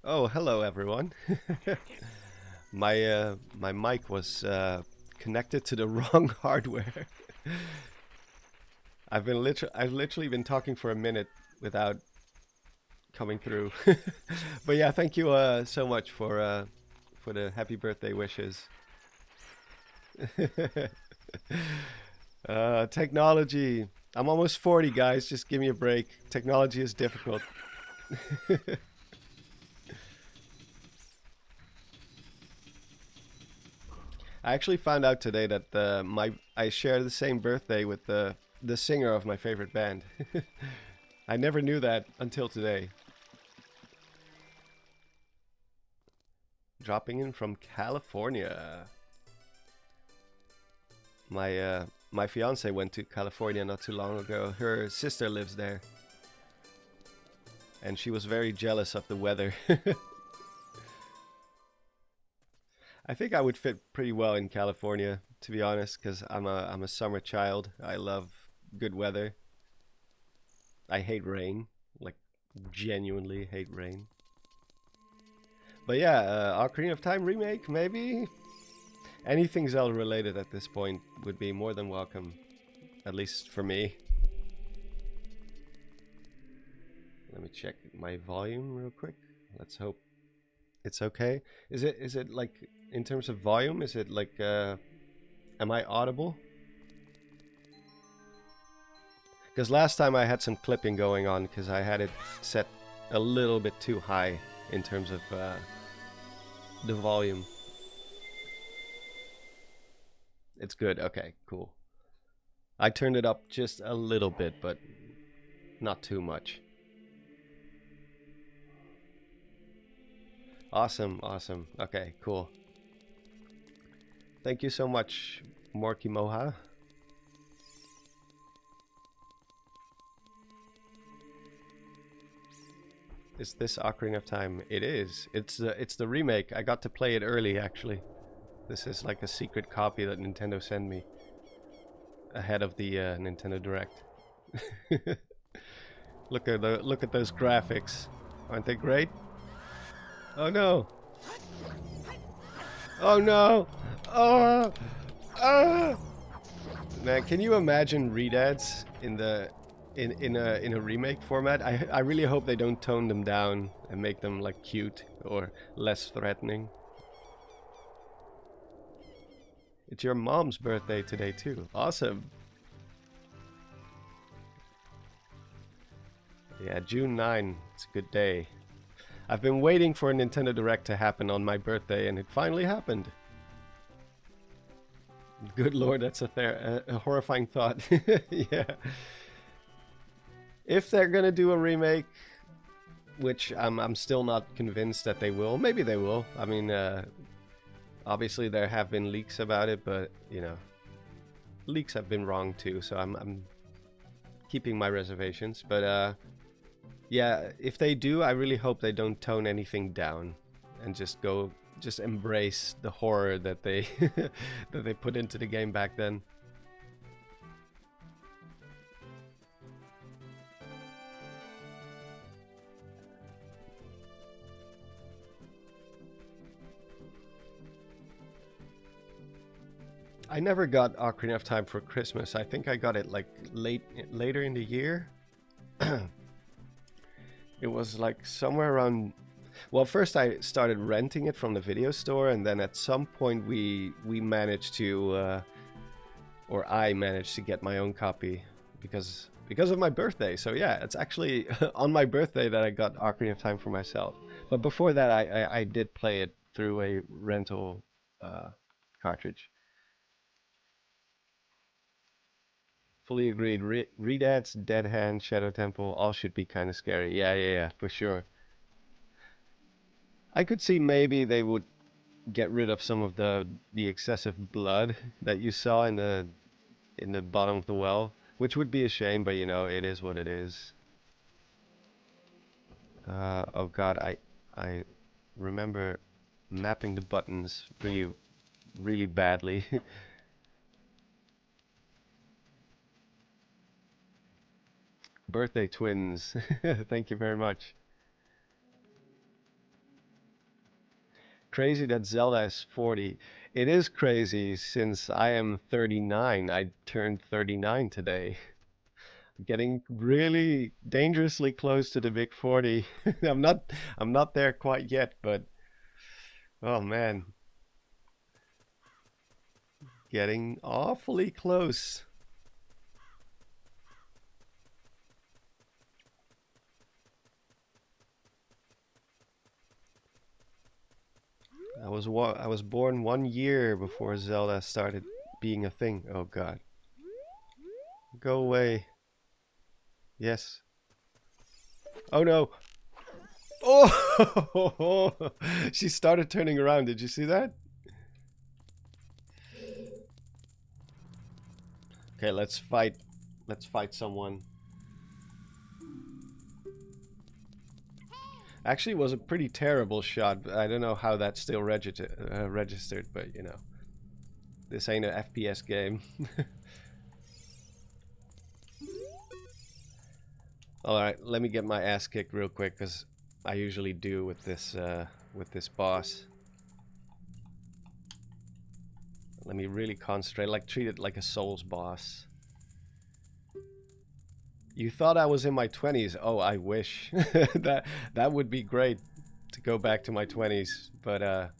Oh, hello everyone. My mic was connected to the wrong hardware. I've literally been talking for a minute without coming through. But yeah, thank you so much for the happy birthday wishes. Technology. I'm almost 40, guys. Just give me a break. Technology is difficult. I actually found out today that I share the same birthday with the singer of my favorite band. I never knew that until today. Dropping in from California. My fiance went to California not too long ago. Her sister lives there, and she was very jealous of the weather. I think I would fit pretty well in California, to be honest, because I'm a summer child. I love good weather. I hate rain, like genuinely hate rain. But yeah, Ocarina of Time remake, maybe. Anything Zelda related at this point would be more than welcome, at least for me. Let me check my volume real quick. Let's hope it's okay. Is it like in terms of volume? Is it like am I audible? Because last time I had some clipping going on because I had it set a little bit too high in terms of the volume. It's good. Okay, cool. I turned it up just a little bit, but not too much. Awesome, awesome. Okay, cool. Thank you so much, Morky Moha. Is this Ocarina of Time? It is. It's the remake. I got to play it early actually. This is like a secret copy that Nintendo sent me ahead of the Nintendo Direct. Look at those graphics. Aren't they great? Oh no. Oh no. Oh. Ah. Man, can you imagine readads in a remake format? I really hope they don't tone them down and make them like cute or less threatening. It's your mom's birthday today too. Awesome. Yeah, June 9. It's a good day. I've been waiting for a Nintendo Direct to happen on my birthday, and it finally happened. Good lord, that's a horrifying thought. Yeah. If they're gonna do a remake, which I'm still not convinced that they will. Maybe they will. I mean, obviously there have been leaks about it, but you know, leaks have been wrong too, so I'm keeping my reservations. But yeah, if they do, I really hope they don't tone anything down and just embrace the horror that they that they put into the game back then. I never got Ocarina of Time for Christmas. I think I got it like later in the year. It was like somewhere around. Well, first I started renting it from the video store, and then at some point we managed to, or I managed to get my own copy because of my birthday. So yeah, it's actually on my birthday that I got Ocarina of Time for myself. But before that, I did play it through a rental cartridge. Fully agreed. Redats, Dead Hand, Shadow Temple, all should be kind of scary. Yeah, yeah, yeah, for sure. I could see maybe they would get rid of some of the excessive blood that you saw in the bottom of the well, which would be a shame, but you know, it is what it is. Oh God, I remember mapping the buttons really badly. Birthday twins. Thank you very much. Crazy that Zelda is 40. It is crazy since I am 39. I turned 39 today. Getting really dangerously close to the big 40. I'm not there quite yet, but oh man, getting awfully close. I was born 1 year before Zelda started being a thing. Oh god. Go away. Yes. Oh no. Oh! She started turning around. Did you see that? Okay, let's fight. Let's fight someone. Actually, it was a pretty terrible shot. I don't know how that still registered, but you know, this ain't an FPS game. All right, let me get my ass kicked real quick, because I usually do with this boss. Let me really concentrate, like treat it like a Souls boss. You thought I was in my 20s? Oh, I wish. That would be great to go back to my 20s, but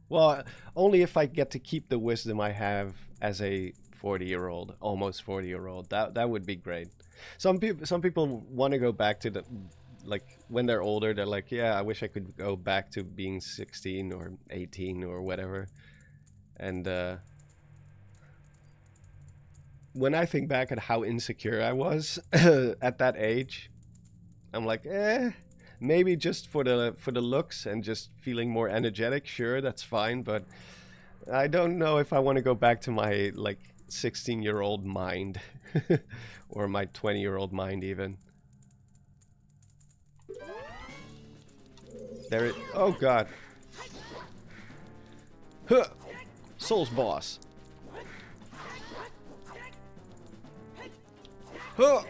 well, only if I get to keep the wisdom I have as a 40-year-old, almost 40-year-old. That would be great. Some people want to go back to the, like when they're older, they're like, yeah, I wish I could go back to being 16 or 18 or whatever. And when I think back at how insecure I was at that age, I'm like, maybe just for the looks and just feeling more energetic, sure, that's fine, but I don't know if I want to go back to my like 16-year-old mind or my 20-year-old mind even. There it. Oh god. Huh. Souls boss. Huh.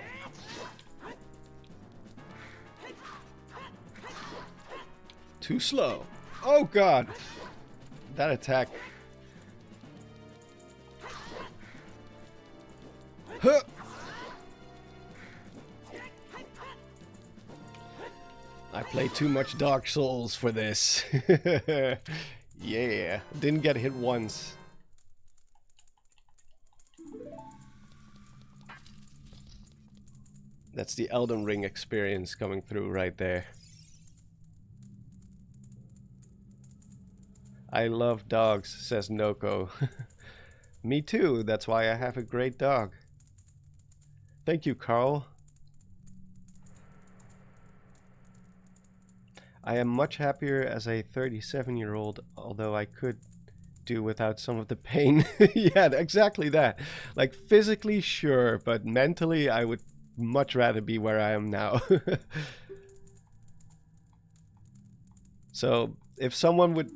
Too slow. Oh god. That attack. Huh. I play too much Dark Souls for this. Yeah. Didn't get hit once. That's the Elden Ring experience coming through right there. I love dogs, says Noko. Me too, that's why I have a great dog. Thank you, Carl. I am much happier as a 37-year-old, although I could do without some of the pain. Yeah, exactly that. Like physically, sure, but mentally, I would much rather be where I am now. So if someone would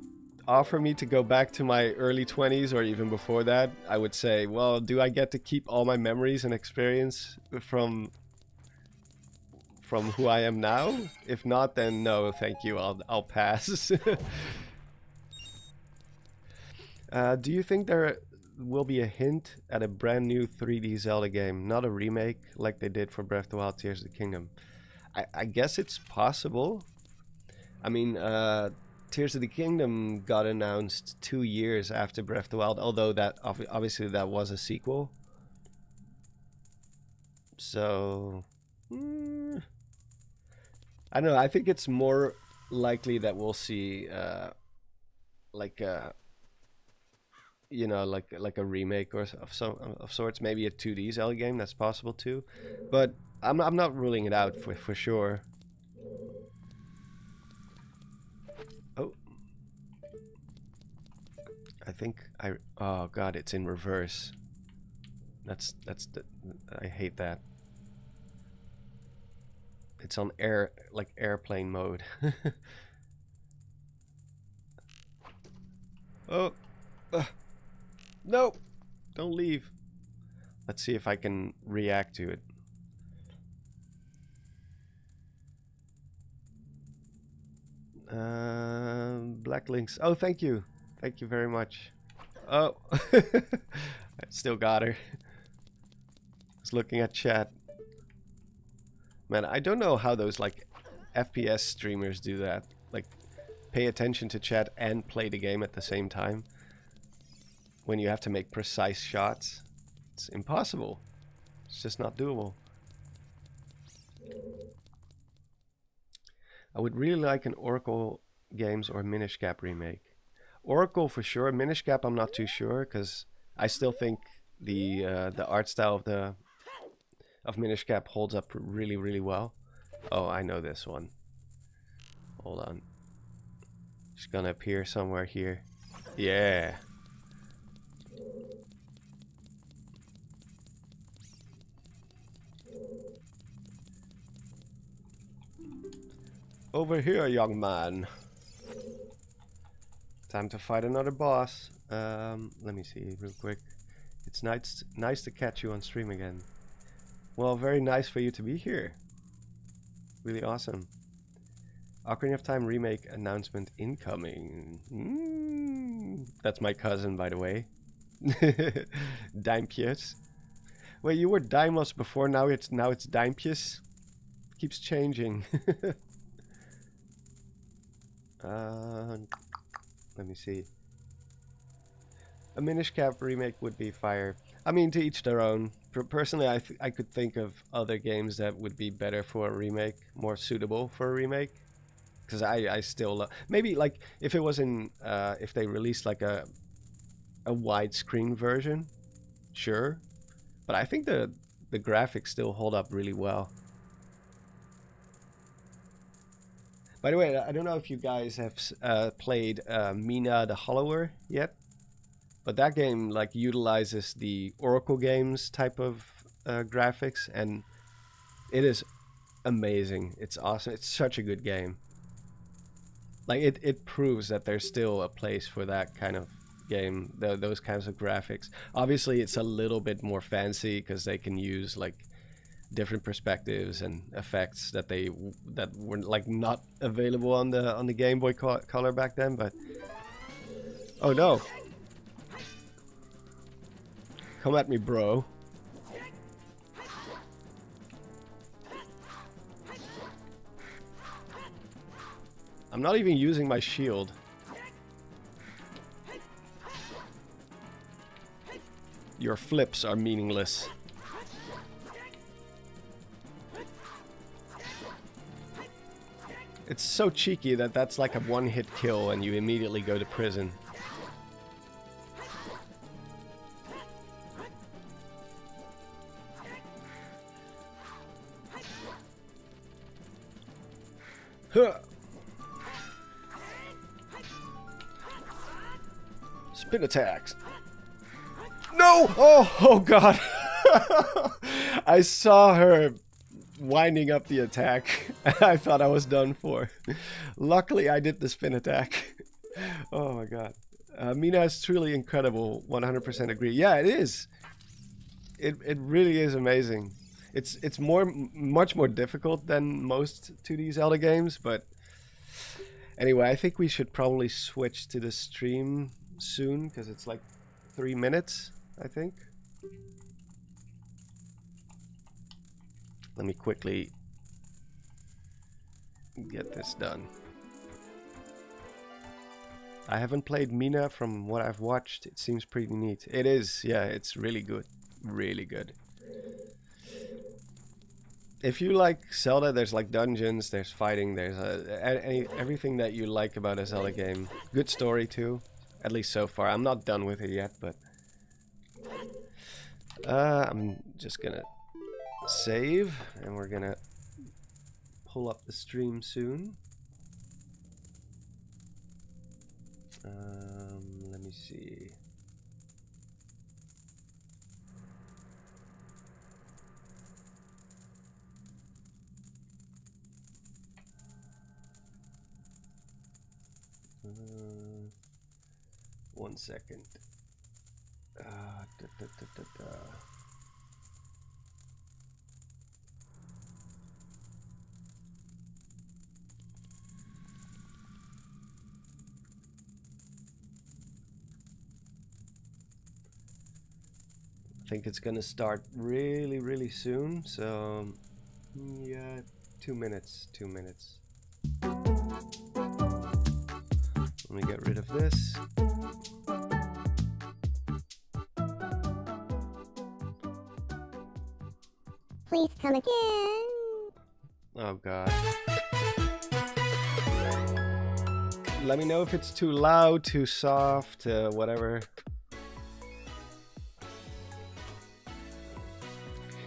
offer me to go back to my early 20s or even before that, I would say, well, do I get to keep all my memories and experience from who I am now? If not, then no, thank you. I'll pass. Do you think there will be a hint at a brand new 3D Zelda game, not a remake like they did for Breath of the Wild Tears of the Kingdom? I guess it's possible. I mean, Tears of the Kingdom got announced 2 years after Breath of the Wild, although that obviously that was a sequel. So, I don't know. I think it's more likely that we'll see like like a remake or of sorts, maybe a 2D Zelda game. That's possible too, but I'm not ruling it out for sure. Oh, I think oh god, it's in reverse. That's I hate that. It's on airplane mode. Oh, no, don't leave. Let's see if I can react to it. Black links. Oh, thank you. Thank you very much. Oh, I still got her. I was looking at chat. Man, I don't know how those like FPS streamers do that. Like, pay attention to chat and play the game at the same time. When you have to make precise shots, it's impossible. It's just not doable. I would really like an Oracle Games or Minish Cap remake. Oracle for sure. Minish Cap I'm not too sure because I still think the art style of Minish Cap holds up really well. Oh, I know this one. Hold on. She's gonna appear somewhere here. Yeah. Over here, young man. Time to fight another boss. Let me see real quick. It's nice to catch you on stream again. Well, very nice for you to be here. Really awesome. Ocarina of Time remake announcement incoming. That's my cousin, by the way. Daimpius. Wait, you were Daimos before, now it's Daimpius? Keeps changing. Let me see. A Minish Cap remake would be fire. I mean, to each their own. Personally, I could think of other games that would be better for a remake, more suitable for a remake. Because I still love... Maybe, like, if it was in... if they released, like, a widescreen version, sure. But I think the graphics still hold up really well. By the way, I don't know if you guys have played Mina the Hollower yet, but that game like utilizes the Oracle Games type of graphics, and it is amazing. It's awesome. It's such a good game. Like it proves that there's still a place for that kind of game, those kinds of graphics. Obviously, it's a little bit more fancy because they can use like different perspectives and effects that were like not available on the Game Boy Color back then. But oh no, come at me, bro. I'm not even using my shield. Your flips are meaningless. It's so cheeky that that's like a one-hit kill and you immediately go to prison. Huh. Spin attacks. No! Oh god. I saw her winding up the attack. I thought I was done for. Luckily, I did the spin attack. Oh my god. Mina is truly incredible. 100% agree. Yeah, it is. It really is amazing. It's much more difficult than most 2D Zelda games, but anyway, I think we should probably switch to the stream soon because it's like 3 minutes, I think. Let me quickly get this done. I haven't played Mina. From what I've watched, it seems pretty neat. It is, yeah, it's really good. Really good. If you like Zelda, there's like dungeons, there's fighting, there's everything that you like about a Zelda game. Good story too, at least so far. I'm not done with it yet, but I'm just gonna save, and we're gonna pull up the stream soon. Let me see. One second. I think it's gonna start really soon, so yeah, 2 minutes. Let me get rid of this. Please come again. Oh god. Let me know if it's too loud, too soft, whatever.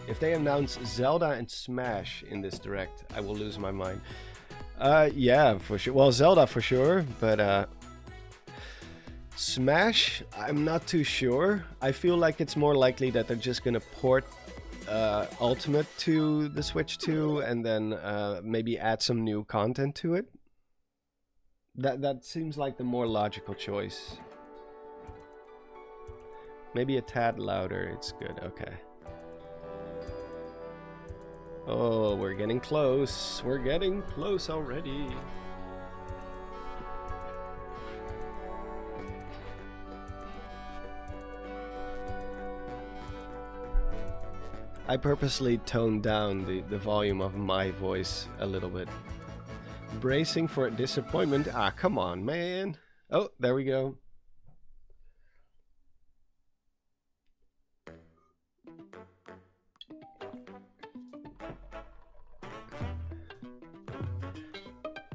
If they announce Zelda and Smash in this direct, I will lose my mind. Yeah, for sure. Well, Zelda for sure, but Smash, I'm not too sure. I feel like it's more likely that they're just gonna port Ultimate to the Switch 2 and then maybe add some new content to it. That seems like the more logical choice. Maybe a tad louder, it's good, okay. Oh, we're getting close. We're getting close already. I purposely toned down the volume of my voice a little bit. Bracing for a disappointment. Ah, come on, man. Oh, there we go.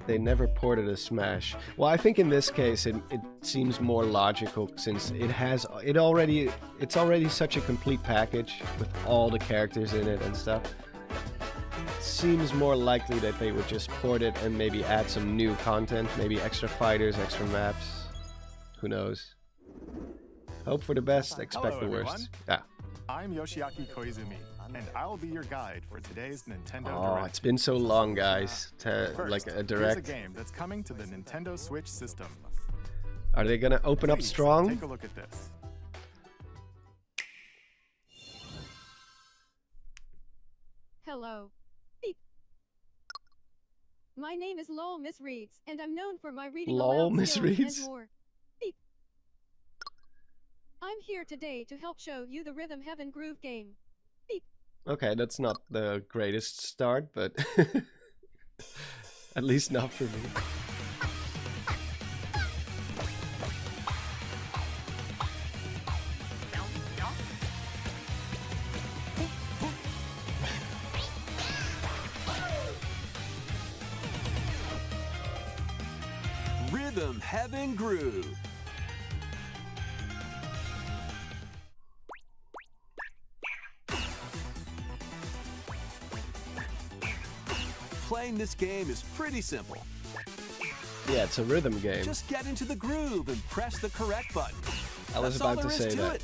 They never ported a Smash. Well, I think in this case it seems more logical since it's already such a complete package with all the characters in it and stuff. It seems more likely that they would just port it and maybe add some new content, maybe extra fighters, extra maps. Who knows? Hope for the best, expect the worst. Yeah. I'm Yoshiaki Koizumi, and I'll be your guide for today's Nintendo Oh, Direct. it's been so long, guys, First, like a here's direct. a game that's coming to the Nintendo Switch system. Are they gonna open up Please, strong? Take a look at this. Hello. Beep. My name is Lol Miss Reeds, and I'm known for my reading Lol aloud Miss skills Reeds? and more. Beep. I'm here today to help show you the Rhythm Heaven Groove game. Beep. Okay, that's not the greatest start, but at least not for me. Rhythm Heaven Groove. Playing this game is pretty simple. Yeah, it's a rhythm game. Just get into the groove and press the correct button. I was That's all about to there is say to that. it.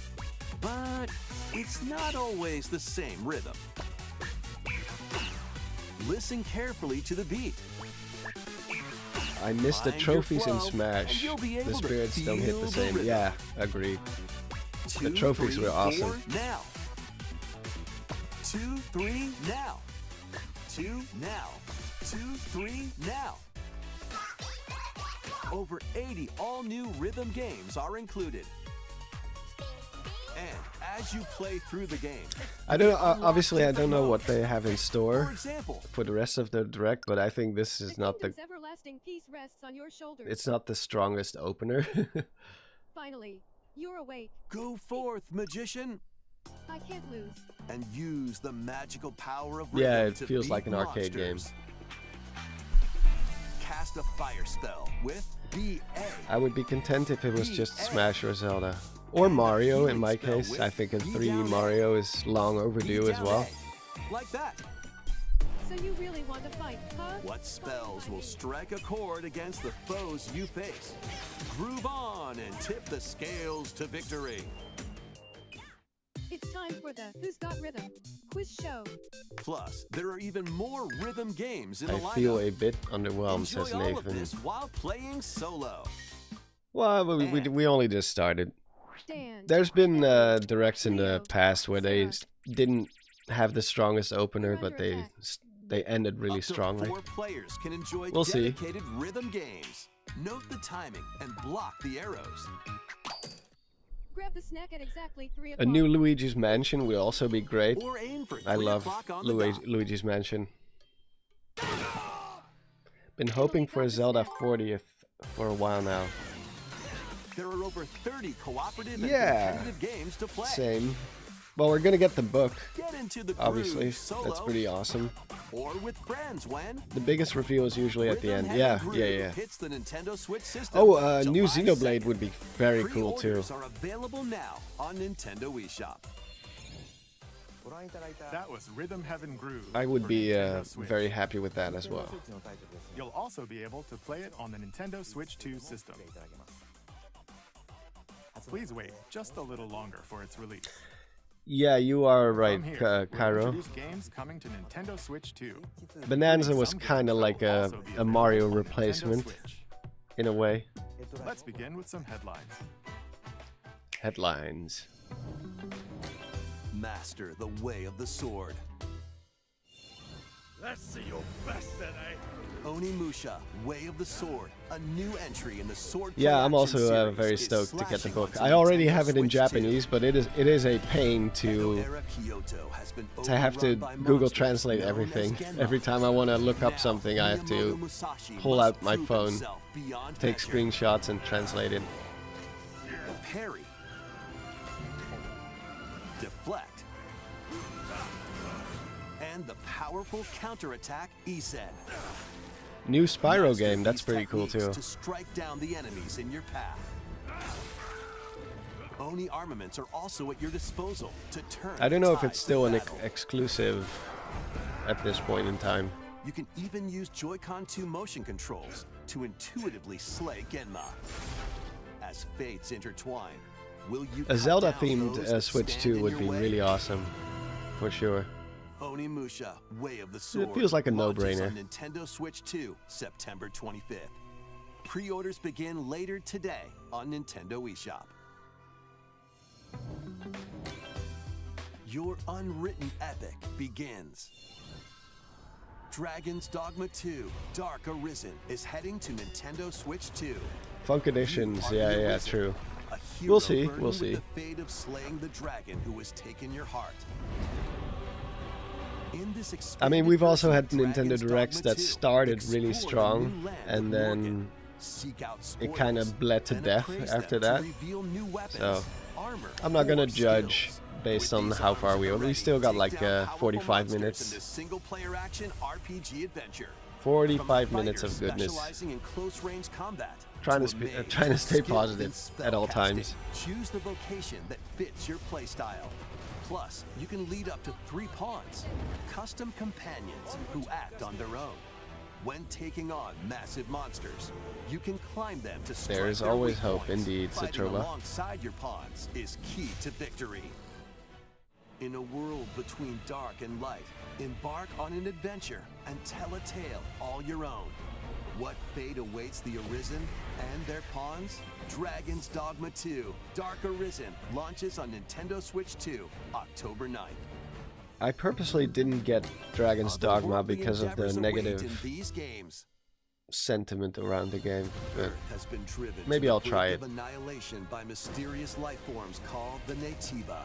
But it's not always the same rhythm. Listen carefully to the beat. I miss the Find your trophies in flow, and Smash. you'll be The able to spirits don't hit feel the the same. rhythm. Yeah, agreed. The 2, trophies 3, were awesome. 4, now. 2, 3, now. 2, now. 2, 3, now. Over 80 all-new rhythm games are included. And as you play through the game, I don't know. unlock Obviously, I different don't know what modes. they have in For store example, for the rest of the direct, but I think this The is not the. kingdom's everlasting peace rests on your shoulders. It's not the strongest opener. Finally, you're awake. go forth, magician, I can't lose. and use the magical power of Yeah, rhythm it to feels beat like an arcade game. monsters. Cast a fire spell with BA. I would be content if it was just Smash or Zelda. Or Mario in my case. I think a 3D Mario is long overdue as well. Like that. So you really want to fight, huh? What spells will strike a chord against the foes you face? Groove on and tip the scales to victory. It's time for the Who's Got Rhythm quiz show. Plus, there are even more rhythm games in the I lineup. feel a bit underwhelmed, Enjoy says all of Nathan. this while playing solo. Well, we only just started. Dan. There's been directs in the past where they didn't have the strongest opener, but they ended really Up to strongly. 4 players can enjoy We'll see. dedicated rhythm games. Note the timing and block the arrows. Grab the snack at exactly 3 A o'clock. new Luigi's Mansion would also be great. Or aim for 3 I love o'clock on the dot. Luigi's Mansion. Been hoping for a Zelda 40th for a while now. There are over 30 cooperative and Yeah. competitive games to play. Same. Well, we're gonna get the book, Get into the obviously. groove solo That's pretty awesome. or with friends when The biggest reveal is usually at the Rhythm end. Heaven Yeah, Groove yeah. hits the Nintendo Switch system. Oh, new July Xenoblade 2nd. would be very cool too. Pre-orders are available now on Nintendo eShop. That was Rhythm Heaven Groove. I would for be Nintendo Switch. very happy with that as well. You'll also be able to play it on the Nintendo Switch 2 system. Please wait just a little longer for its release. Yeah, you are right, From here, we'll Cairo. introduce games coming to Nintendo Switch 2. Bonanza was Some games kind of will like also be a available Mario on Nintendo replacement Switch. in a way. Let's begin with some headlines. Headlines. Master the way of the sword. Let's see your best today. Onimusha, Way of the Sword, a new entry in the sword. Yeah, play I'm action also series, very is stoked to get the slashing book. onto I already Nintendo have it in Switch 2. Japanese, but it is a pain to Edo-era Kyoto has been have to overrun by Google monsters Translate known as everything. Genma. Every time I want to look up Now, something, I have to Miyamoto Musashi pull must out my prove phone, himself beyond take measure. screenshots, and translate it. Parry. Deflect. And the powerful counterattack Isen. New Spyro Master game, that's these pretty cool techniques too. To strike down the enemies in your path. Oni armaments are also at your disposal to turn. I don't know if the it's tides still of an battle. exclusive at this point in time. You can even use Joy-Con 2 motion controls to intuitively slay Genma. As fates intertwine, will you A cut Zelda-themed down those that Switch stand 2 in would your be way? really awesome, for sure. Onimusha, Way of the Sword. feels like a launches no-brainer. on Nintendo Switch 2, September 25th. Pre-orders begin later today on Nintendo eShop. Your unwritten epic begins. Dragon's Dogma 2, Dark Arisen is heading to Nintendo Switch 2. Funk editions, You are the yeah, Arisen, true. a We'll hero see, burning we'll with see. the fate of slaying the dragon who has taken your heart. In this I mean, expanded we've also version had of Nintendo Dragon's Directs Dogma that 2, started really explore a strong, new land and with Morgan. then Seek out it kind spoilers of bled to and death appraise after them that. to reveal new weapons, So, armor, I'm not gonna or judge skills. based With on these how far arms we at are. the We ready, still got take like down powerful 45 monsters in minutes. this single-player action RPG adventure. 45 From a minutes fighter of goodness. specializing in close-range combat Trying to to a mage trying to stay skilled in positive at all spellcasting. times. Choose the vocation that fits your playstyle. Plus, you can lead up to 3 pawns, custom companions who act on their own. When taking on massive monsters, you can climb them to strike There is their always weak hope, points. indeed, Fighting Satrova. alongside your pawns is key to victory. In a world between dark and light, embark on an adventure and tell a tale all your own. What fate awaits the Arisen and their pawns? Dragon's Dogma 2 Dark Arisen launches on Nintendo Switch 2, October 9th. I purposely didn't get Dragon's Dogma Otherworldly because of the endeavors await negative in these games. sentiment around the game. But Earth has been driven maybe to I'll the try brink it. of annihilation by mysterious life forms called the Natiba.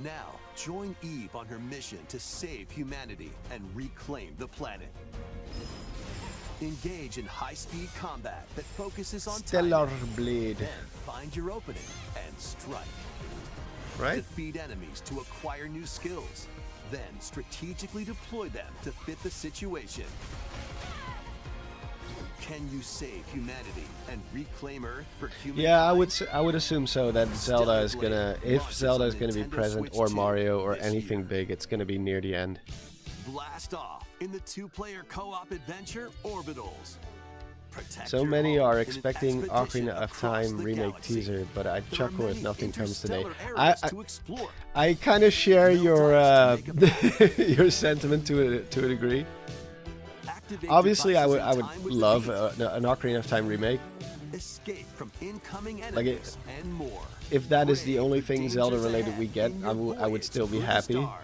Now, join Eve on her mission to save humanity and reclaim the planet. Engage in high-speed combat that focuses on Stellar timing. Blade, Then find your opening and strike. right? Defeat enemies to acquire new skills. Then strategically deploy them to fit the situation. Can you save humanity and reclaim Earth for humankind? Yeah, I would assume so. That Zelda is gonna, if launches Zelda on is gonna be Nintendo present, Switch or 2 Mario, or this anything year. big, it's gonna be near the end. Blast off in the two-player co-op adventure Orbitals. Protect So your many home are in an expecting expedition Ocarina of across Time the remake galaxy. teaser, but I There are chuckle if many nothing comes today. interstellar I areas to explore. I kind of share No your time to make your sentiment to a degree. Activate Obviously, I would devices in I time would with the love beat. an Ocarina of Time remake. Escape from incoming Like it- enemies and more. If that is the Brave only the thing dangers Zelda related ahead we get, in I your would voyage still be through the happy. stars.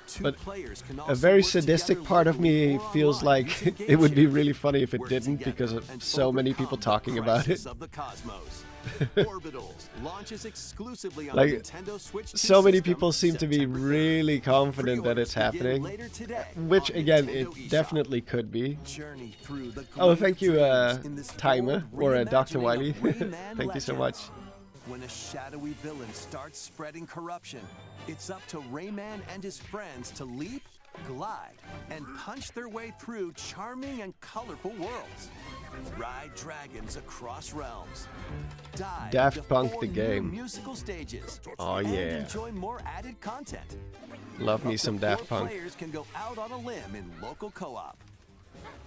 Two But players can A also very work sadistic together part of locally me or feels online like using it would be Game really funny if it Work didn't, together because of and so many people overcome the talking about it. crisis of the cosmos. Orbitals launches exclusively on Like, Nintendo Switch 2 so many system, people seem to be September 3rd. really confident that it's Pre-orders begin happening, later today which on again, Nintendo it eShop. definitely could be. Journey through the Oh, great thank you, dreams in this Timer, bold or Dr. reimagining Wiley. of Rayman Thank you so much. Legends. When a shadowy villain starts spreading corruption, it's up to Rayman and his friends to leap, glide, and punch their way through charming and colorful worlds. Ride dragons across realms. Dive Daft into Punk 4 the new game. musical stages. Oh, and yeah. enjoy more added content. Love me Up to some 4 Daft Punk. players can go out on a limb in local co-op.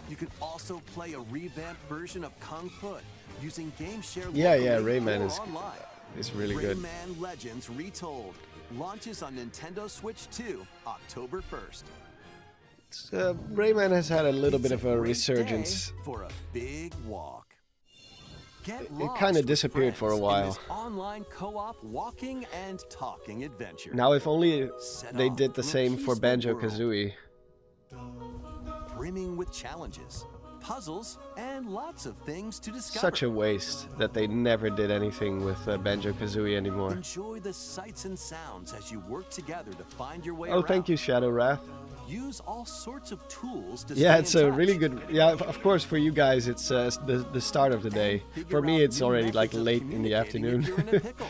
You can also play a revamped version of Kung Fu using GameShare Yeah, yeah, locally Rayman or is- online. It's really good. Rayman Legends Retold launches on Nintendo Switch 2, October 1st. Rayman has had a little bit It's of a great resurgence. day for a big walk. Get It lost kinda with disappeared for a friends in while. this online co-op walking and talking adventure. Now, if only Set they off did the through a same for peaceful Banjo-Kazooie. brimming with challenges, puzzles, and lots of things to discover. Such a waste that they never did anything with Banjo-Kazooie anymore. Enjoy the sights and sounds as you work together to find your way Oh, around. thank you, Shadow Wrath. Use all sorts of tools to Yeah, stay it's in a touch. really good. Yeah, of course, for you guys, it's the start of the day. Figure For me, out it's new already like methods of late in the communicating if afternoon. you're in a pickle.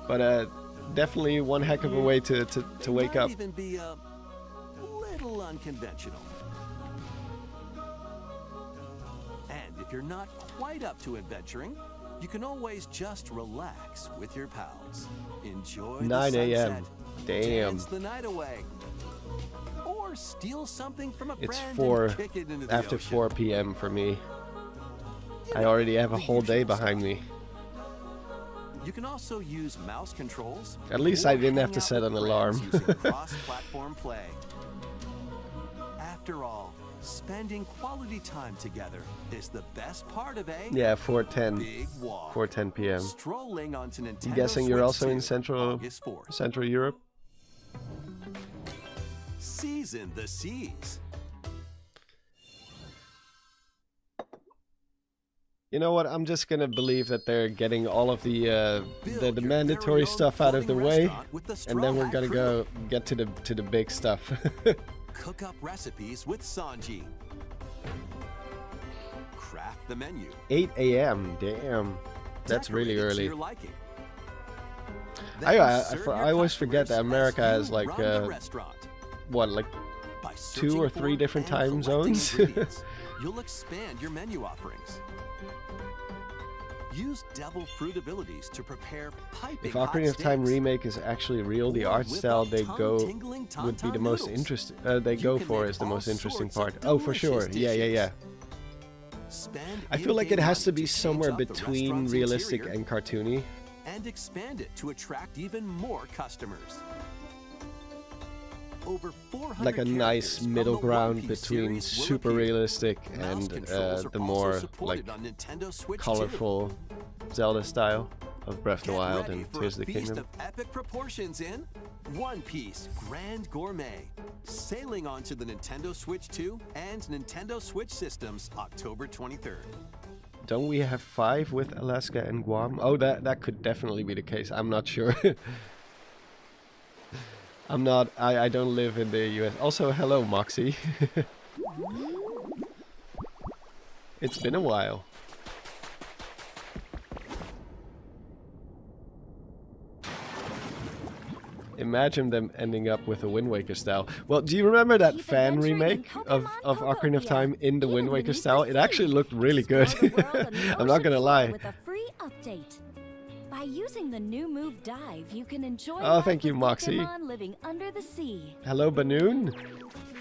But definitely one heck of a way to It wake might up. even be a little unconventional. And if you're not quite up to adventuring, you can always just relax with your pals. Enjoy 9 the a.m. sunset, Damn. dance the night away, or steal something from a It's friend 4 and kick it into the after ocean. 4 p.m. for me. You I know, already have a the whole day usual behind stuff. me. You can also use mouse controls. At least or I didn't have hang to out set with an friends alarm. using cross-platform play. After all, spending quality time together is the best part of a Yeah, 4:10. big walk. 4:10 p.m. Strolling onto Nintendo I'm guessing you're Switch also in 2, Central August 4th. Central Europe. Season the seas. You know what? I'm just gonna believe that they're getting all of the Build your mandatory very own stuff out of the floating way, restaurant with the and then Straw we're Hat gonna Crew. go get to the big stuff. Cook up recipes with Sanji. Craft the menu. 8 a.m. Damn, that's really Decorate it to early. your liking. I Then serve your always forget that customers America as has you like run the restaurant. what, like By 2 or searching 3 for different and time collecting zones. ingredients, you'll expand your menu offerings. Use devil fruit abilities to prepare piping If Ocarina of hot Time steaks. remake is actually real, the Or art whip style up they go tongue-tingling would be the tauntaun most noodles. interesting. You Go can for make is the all most interesting sorts of part. Oh, for sure. delicious Yeah, yeah, yeah. dishes. Spend I feel like it in-game has to money be somewhere change up the between restaurant's realistic interior and cartoony. and expand it to attract even more customers. Over 400 Like a nice characters from middle the One ground Piece between series will super appear. realistic Mouse and controls are the also more like supported on Nintendo Switch 2. colorful Zelda style of Breath of the Get Wild ready and for Tears a of the feast Kingdom. of epic proportions in One Piece Grand Gourmet, sailing onto the Nintendo Switch 2 and Nintendo Switch systems October 23rd. Don't we have 5 with Alaska and Guam? Oh, that could definitely be the case. I'm not sure. I don't live in the US. Also, hello, Moxie. It's been a while. Imagine them ending up with a Wind Waker style. Well, do you remember that Keep fan adventuring in remake of Pokemon Ocarina of Pokopia, Time in the hidden Wind Waker beneath style? the It actually sea. looked really good. Explore the world on the I'm not ocean gonna floor lie. With a free update. By using the new move Dive, you can enjoy Oh, life thank you, with Moxie. Pokemon living under the sea. Hello, Banoon.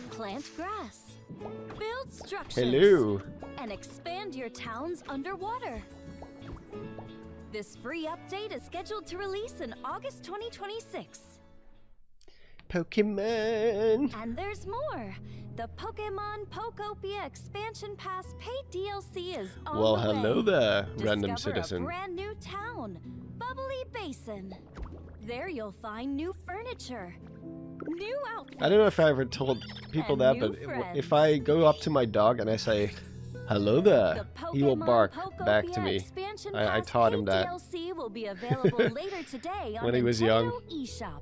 Plant grass. Build structures. Hello. And expand your towns underwater. This free update is scheduled to release in August 2026. Pokemon. And there's more. The Pokemon Pokopia Expansion Pass paid DLC is on Well, the hello way. there, random Discover citizen. a brand new town, Bubbly Basin. There you'll find new furniture, new outfits. I don't know if I ever told people And that, new but friends. if I go up to my dog and I say, hello there, The he will Pokemon bark Pokopia back to me. Expansion I Pass taught him paid that. DLC will be available later today on When he was Nintendo young. eShop.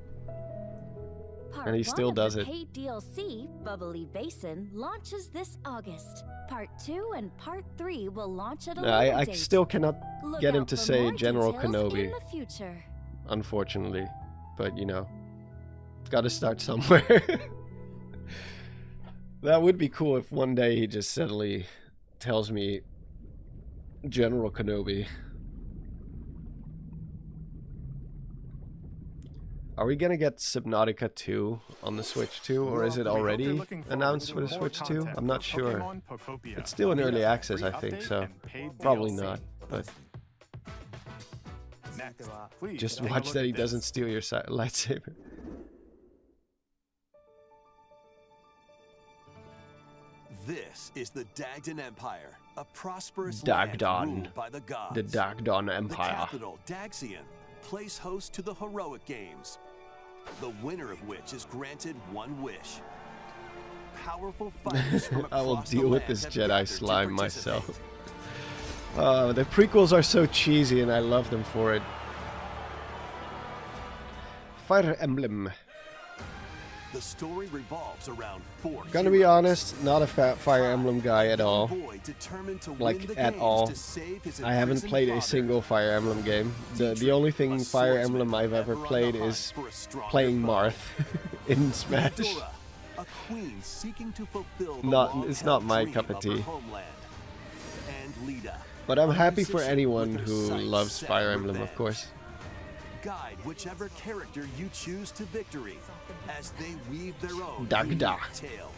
Part And he 1 still of does the it. paid DLC, Bubbly Basin, launches this August. Part 2 and Part 3 will launch at a later I date. still cannot Look get him out to for say more General details Kenobi, in the future. unfortunately. But, you know, gotta start somewhere. That would be cool if one day he just suddenly tells me General Kenobi. Are we gonna get Subnautica 2 on the Switch 2, or is it We hope you're already looking forward announced to for the more Switch 2? content I'm not for sure. Pokemon Pokopia. It's still in Via early a access, free I think, update so and paid probably DLC. not. But Next, please just take a watch look that at he this. doesn't steal your lightsaber. This is the Dagdan Empire, a prosperous Dagdan. land ruled by the gods. The Dagdan The Empire. capital, Daxian, plays host to the heroic games, the winner of which is granted one wish. Powerful fighters from I will across the deal with land this have Jedi gathered to slime participate. myself. The prequels are so cheesy and I love them for it. Fire Emblem. The story revolves around four Gonna be heroes. honest, not a Fire Emblem guy at all. Boy determined to win Like, the at games all. to save his I haven't imprisoned played a father. single Fire Emblem game. The only thing A Fire swordsman Emblem I've ever ever on played the hunt is for a stronger playing foe. Marth in Smash. Eudora, a queen seeking to fulfill the It's not long-held my dream cup of her tea. homeland. And Lita, But I'm a happy for musician anyone with her who sights loves set Fire on Emblem, of revenge. course. Guide whichever character you choose to victory as they weave their own Dagda. unique tale.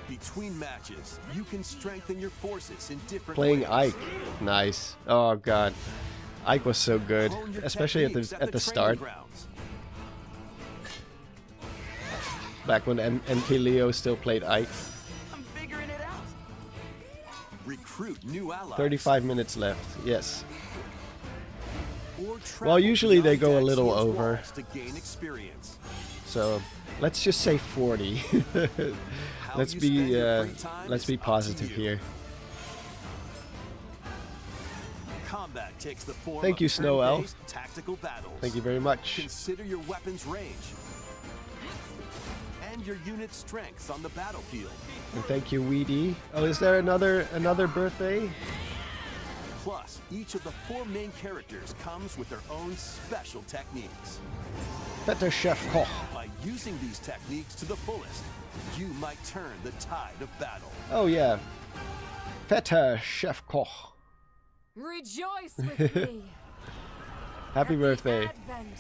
Between matches, you can strengthen your forces in different Playing ways. Ike, nice. Oh god, Ike was so good, Hone your especially at techniques the training start, grounds. back when NP Leo still played Ike. I'm figuring it out. Recruit new allies. 35 minutes left. Yes. Or Well, travel usually they beyond go a little Daxian's over. walls to gain experience. So let's just say 40. How let's you be spend your free time let's is be up to positive you. here. Combat takes the form Thank of you, Snow Elf. turn-based tactical battles. Thank you very much. Consider your weapon's range and your unit's strengths on the battlefield. And thank you, Weedy. Oh, is there another birthday? Plus, each of the four main characters comes with their own special techniques. Better Chef Koch. By using these techniques to the fullest, you might turn the tide of battle. Oh yeah. Better Chef Koch. Rejoice with me. Happy at birthday. The advent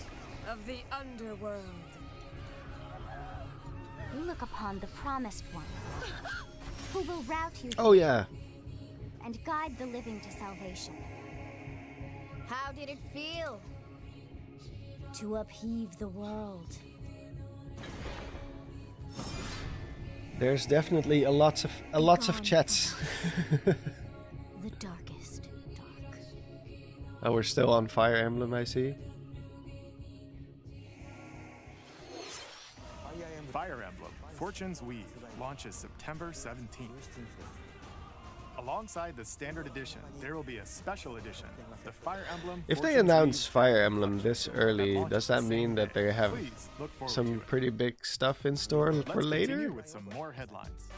of the underworld. You look upon the promised one, who will route you Oh yeah. and guide the living to salvation. How did it feel to upheave the world? There's definitely a lots of chats. The darkest dark. Oh, we're still on Fire Emblem, I see. Fire Emblem Fortune's Weave launches September 17th. Alongside the standard edition, there will be a special edition, the Fire Emblem. If they Fortune's announce Weave Fire Emblem this early, launches does the that same mean that day. they have Please look forward to some it. pretty big stuff in store Let's for later? continue with some more headlines.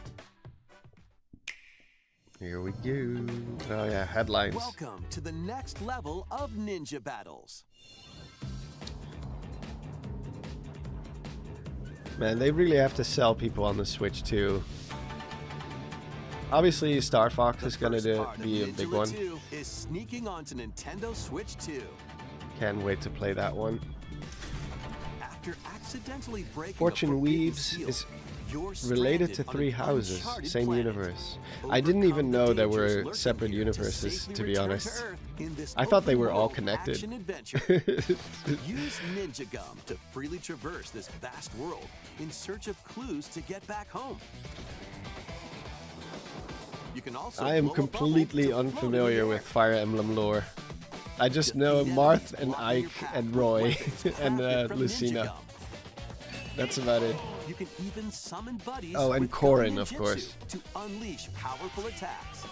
Here we go. Oh yeah, headlines. Welcome to the next level of ninja battles. Man, they really have to sell people on the Switch too. Obviously, Star Fox is gonna be a big one. 2 is sneaking onto Nintendo Switch 2. Can't wait to play that one. After accidentally breaking Fortune a forbidden Weaves seal, is you're related stranded to on three an houses, uncharted same planet. universe. I didn't Overcome even the know there dangers were lurking separate here universes, safely to be return honest. Earth in this I thought they were all open-world connected. action-adventure. Use Ninja Gum to freely traverse this vast world in search of clues to get back home. You can also I am blow a bubble completely to float in unfamiliar the with air. Fire Emblem lore. I just know Defeat Marth enemies and blocking your Ike path and with Roy weapons and crafted from Ninja Lucina. Gum. That's about it. You can even summon buddies Oh, and with Corrin, Gum of ninjutsu course. to unleash powerful attacks.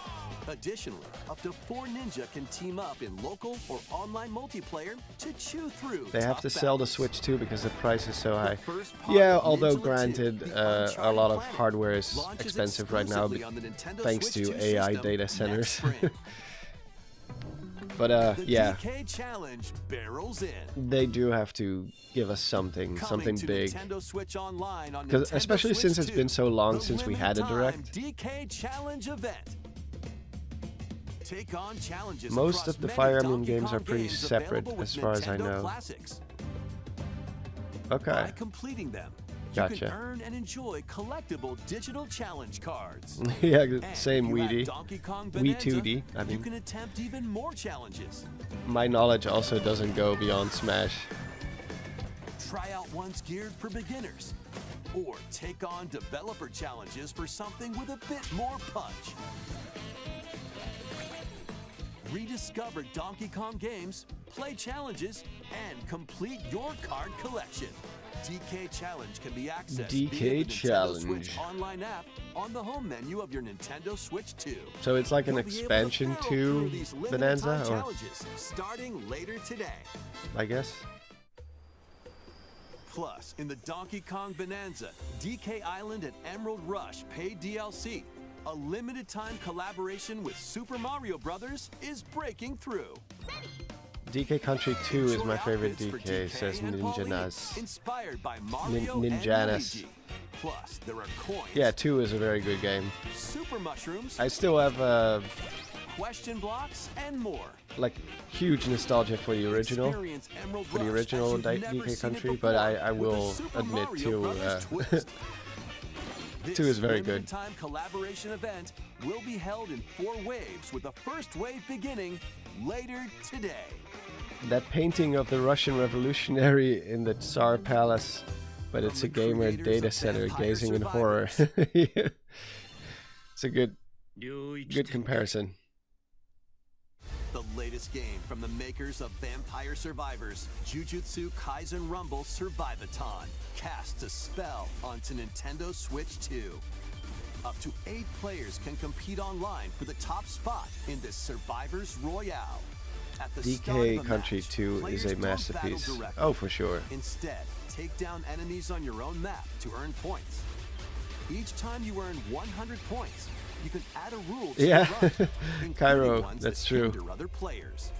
Additionally, up to 4 ninja can team up in local or online multiplayer to chew through. They have tough to sell the battles. Switch too because the price is so high. first part Yeah, of although Ninja 2, granted, the a Uncharted lot of Planet, hardware is launches expensive right now exclusively on the Nintendo thanks Switch to 2 AI system data next centers. spring. But The yeah, DK Challenge barrels in. they do have to give us something Coming to big. Nintendo Switch Online on Because Nintendo especially Switch since it's 2, been so long the since we limited had a time direct. DK Challenge event. Take on challenges Most across of the many Fire Emblem Donkey games Kong are pretty games separate available with as far as I Nintendo know. Classics. Okay, By completing them, you Gotcha. can earn and enjoy collectible digital challenge cards. yeah, And same if you add Weedy. Donkey Kong Wii Bonanza, 2D, I you mean. can attempt even more challenges. My knowledge also doesn't go beyond Smash. Try out ones geared for beginners. Or take on developer challenges for something with a bit more punch. Rediscover Donkey Kong games, play challenges, and complete your card collection. DK Challenge can be accessed DK via the Nintendo Challenge. Switch online app on the home menu of your Nintendo Switch 2. So it's like an You'll be able to expansion barrel to through these limited Bonanza, time or challenges starting later today. I guess. Plus, in the Donkey Kong Bonanza, DK Island and Emerald Rush paid DLC. A limited time collaboration with Super Mario Brothers is breaking through. DK Country 2 is Enjoy my favorite outfits for DK, says and Ninja Pauline, Naz. Inspired by Mario and Ninjanas. Luigi. Plus, there are coins, Yeah, 2 is a very good game. super mushrooms, I still have question blocks, and more. like huge nostalgia for the original, Experience Emerald for the Rush original as you've never DK seen it Country, but I before with will the Super admit Mario too, Brothers twist. This 2 is very limited good. time collaboration event will be held in 4 waves, with the first wave beginning later today. That painting of the Russian revolutionary in the Tsar Palace, but it's From a the gamer creators data of center Vampire gazing in horror. Survivors. It's a good comparison. The latest game from the makers of Vampire Survivors, Jujutsu Kaisen Rumble Survivathon, casts a spell onto Nintendo Switch 2. Up to 8 players can compete online for the top spot in this Survivors Royale. At the start of DK a Country match, 2 players is a don't battle masterpiece. directly. Oh, for sure. Instead, take down enemies on your own map to earn points. Each time you earn 100 points, you can add a rule to Yeah. your run, including Cairo, ones that's that true. hinder other players.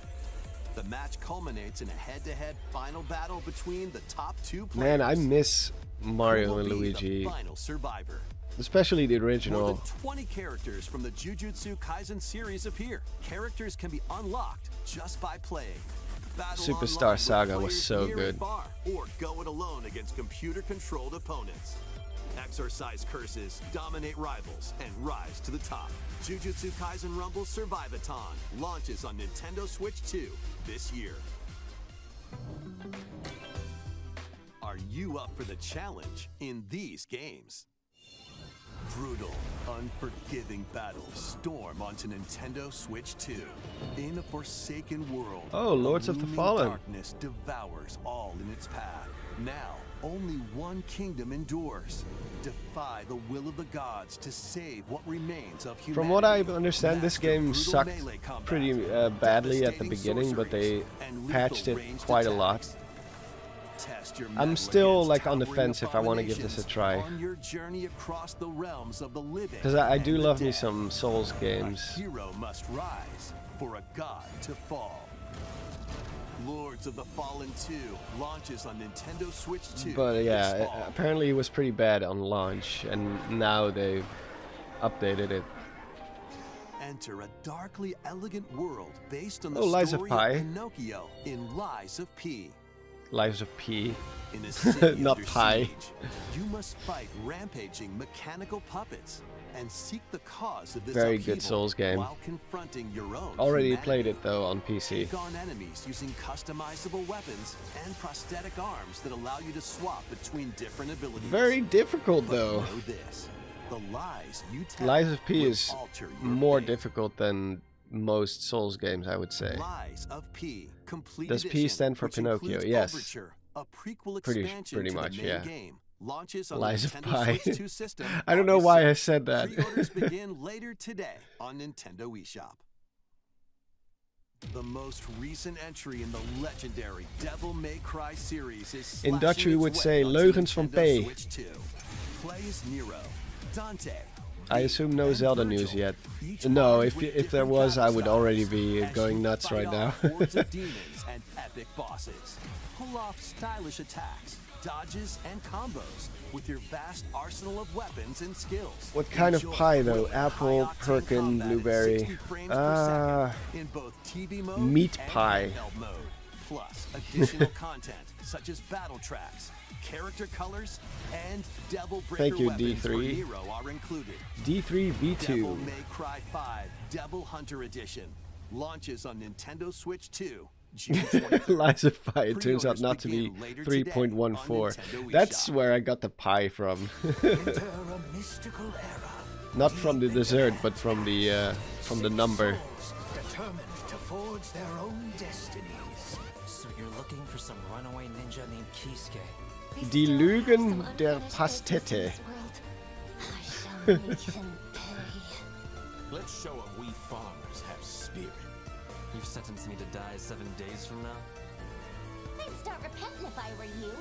The match culminates in a head-to-head final battle between the top 2 players. Man, I miss Who Mario will and be Luigi. the final survivor? especially the More original. than 20 characters from the Jujutsu Kaisen series appear. Characters can be unlocked just by playing. Battle Superstar online with Saga was players so near good. and far, or go it alone against computer-controlled opponents. Exorcise curses, dominate rivals, and rise to the top. Jujutsu Kaisen Rumble Survivathon launches on Nintendo Switch 2 this year. Are you up for the challenge in these games? Brutal, unforgiving battles storm onto Nintendo Switch 2. In a forsaken world, Oh, Lords of the looming Fallen. darkness devours all in its path. Now, only one kingdom endures. Defy the will of the gods to save what remains of humanity. From what I understand, this Master game brutal sucked melee combat, pretty badly at the devastating beginning, but they sorceries, and patched lethal it ranged quite a lot. attacks. Test your I'm mettle still against like on the towering fence if I want to give this a abominations try, on your journey across the realms of the living because I and do the love me dead. some Souls games. A hero must rise for a god to fall. Lords of the Fallen 2 launches on Nintendo Switch 2 But this yeah, fall. apparently it was pretty bad on launch, and now they've updated it. Enter a darkly elegant world based on the Oh, Lies of story Pi. Pinocchio in Lies of P. Lives of P. In a city Not under Pi. siege, you must fight rampaging mechanical puppets and seek the cause of this Very good upheaval Souls game. while confronting your own Already humanity. played it though on PC. Take on enemies using customizable weapons and prosthetic arms that allow you to swap between different abilities. Very difficult But though. know this, the lies you tell Lies of P will is alter your more fate. difficult than most Souls games, I would say. Lies of P, complete Does P edition, stand for which Pinocchio? includes Yes. Overture, a prequel Pretty expansion much, to the main yeah. game. Launches on Lies the of Nintendo Pi. Switch 2 system. I don't know August why I 6th. said that. Pre-orders begin later today on Nintendo eShop. The most recent entry in the legendary Devil May Cry series is In Dutch slashing we its would way say onto leugens van Nintendo P. Switch 2. Play as Nero, Dante. I assume no and Zelda Virgil, news yet. each No, armed if with if there different was, I battle would styles already be as going you nuts fight right now. off hordes of demons and epic bosses. Pull off stylish attacks, dodges, and combos with your vast arsenal of weapons and skills. What kind of Enjoy pie though? thrilling, Apple, high-octane Perkin, combat at blueberry. 60 frames per second in both TV mode meat and pie. handheld mode. Plus additional content such as battle tracks, character colors, and Devil Breaker Thank you, weapons for D3. Nero are included. D3 Devil V2. May Cry 5 Devil Hunter Edition launches on Nintendo Switch 2 June 23rd. Lies of Pi. It turns out Pre-orders not to be begin later today on 3.14. Nintendo That's eShop. where I got the pie from. Enter a mystical era. Not from the dessert, but from the number. Souls determined to forge their own destinies. So you're looking for some runaway ninja named Kisuke. Die Lügen der Pastete. I shall make them pay. Let's show them we farmers have spirit. You've sentenced me to die 7 days from now? I'd start repenting if I were you.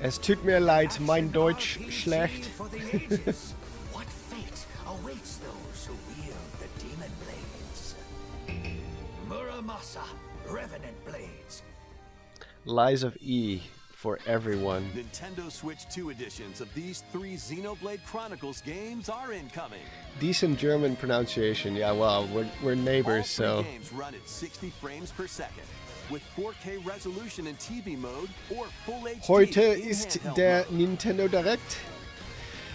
Es tut mir leid, mein Deutsch Action schlecht. RPG for the ages. What fate awaits those who wield the demon blades? Muramasa, Revenant Blades. Lies of E for everyone. Nintendo Switch 2 editions of these 3 Xenoblade Chronicles games are incoming. Decent German pronunciation. Yeah, well, we're All neighbors, 3 so. games run at 60 frames per second with 4K resolution in TV mode or full HD Heute in ist handheld der mode. Nintendo Direct.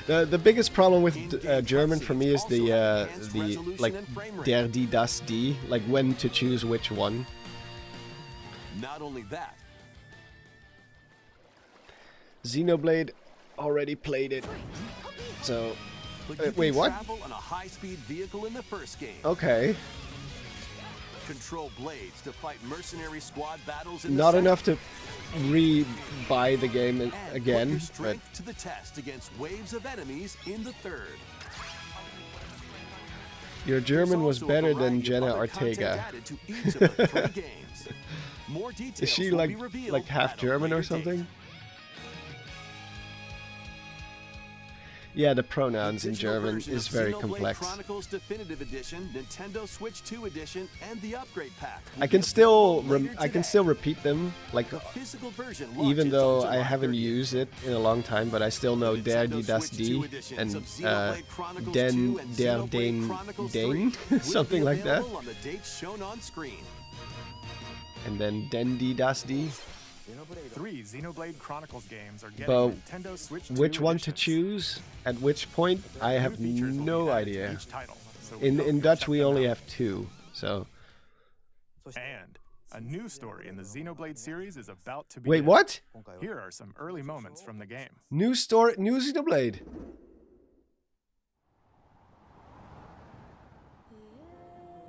The biggest problem with In-game German for me is cutscenes the also have enhanced the resolution like and frame rate. der die das die, like when to choose which one. Not only that, Xenoblade already played it, so but you wait, can what? travel on a high-speed vehicle in the first game. Okay, Control blades to fight mercenary squad battles in the not second. enough to re-buy the game And put again, your but strength to the test against waves of enemies in the third. your German There's was also a better variety than of Jenna other Ortega. content added to each of the 3 games. More details Is she will like be revealed half at a German or later date. something? Yeah, the pronouns in Digital German version is of very Xenoblade complex. Chronicles Definitive Edition, Nintendo Switch 2 Edition, and the upgrade pack. will I be can still available later I can today. still repeat them, like The physical version even launches though on I July haven't 30th. used it in a long time, but I still know Der Nintendo die das Switch 2 die editions and of Xenoblade Chronicles 2 Den and der Xenoblade den Chronicles Dane, 3 will something be like that, available on the dates shown on screen. and then Den die das die. 3 Xenoblade Chronicles games are getting But Nintendo Switch 2 which one to editions. choose at which point, I have New features will be no added to idea. each title, so we hope In you'll Dutch check we them only out. have 2, so And a new story in the Xenoblade series is about to begin. wait, what? Here are some early moments from the game. New story, new Xenoblade.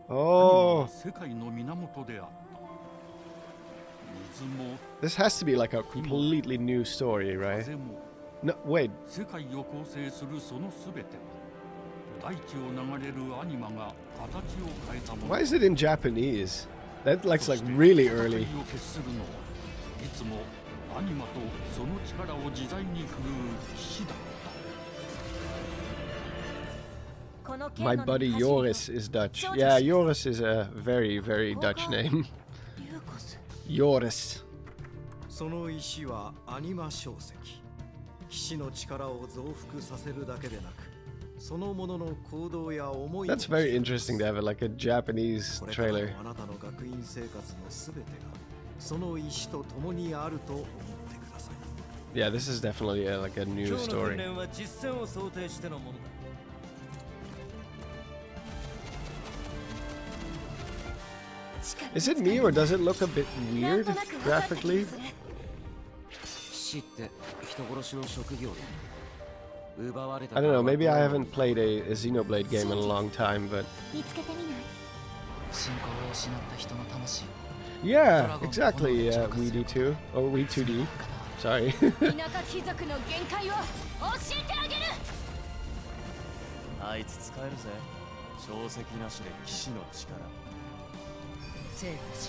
Oh, this has to be like a completely new story, right? No, wait. Why is it in Japanese? That looks like really early. My buddy Joris is Dutch. Yeah, Joris is a very, very Dutch name. Joris. その石はアニマ小石。騎士の力を増幅させるだけでなく、そのものの行動や思いも That's very interesting to have like a Japanese これからの trailer. あなたの学院生活のすべてがその石と共にあると思ってください。 Yeah, this is definitely like a new 今日の訓 story. 練は実戦を想定してのものだ。 Is it me or does it look a bit weird graphically? 騎士って人殺しの職業で奪われた I don't know, maybe I haven't played a Xenoblade game in a long time, but 見つけてみない？信仰を失った人の魂を yeah, exactly, Weedy2, or We2D, sorry. 田舎貴族の限界を教えてあげる。あいつ使えるぜ。小石なしで騎士の力。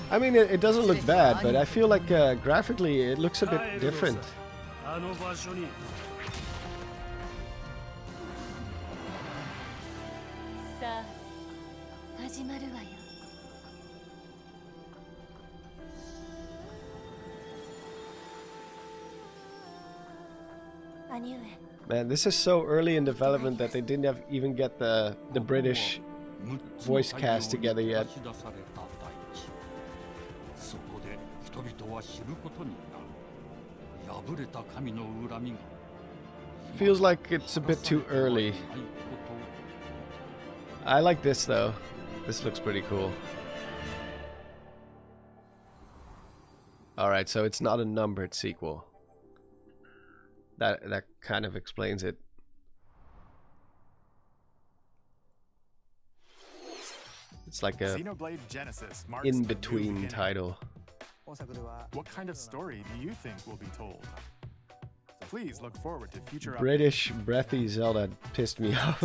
I mean, it doesn't look bad, but I feel like graphically it looks a bit different. あの場所に。さあ、始まるわよ。兄上。 Man, this is so early in development that they didn't have even get the British voice cast together yet. そこで人々は知ることになる。破れた神の恨みが Feels like it's a bit too early. I like this though. This looks pretty cool. Alright, so it's not a numbered sequel. That kind of explains it. It's like a Xenoblade Genesis marks in a new between beginning. title. What kind of story do you think will be told? Please look forward to future British breathy Zelda pissed me off.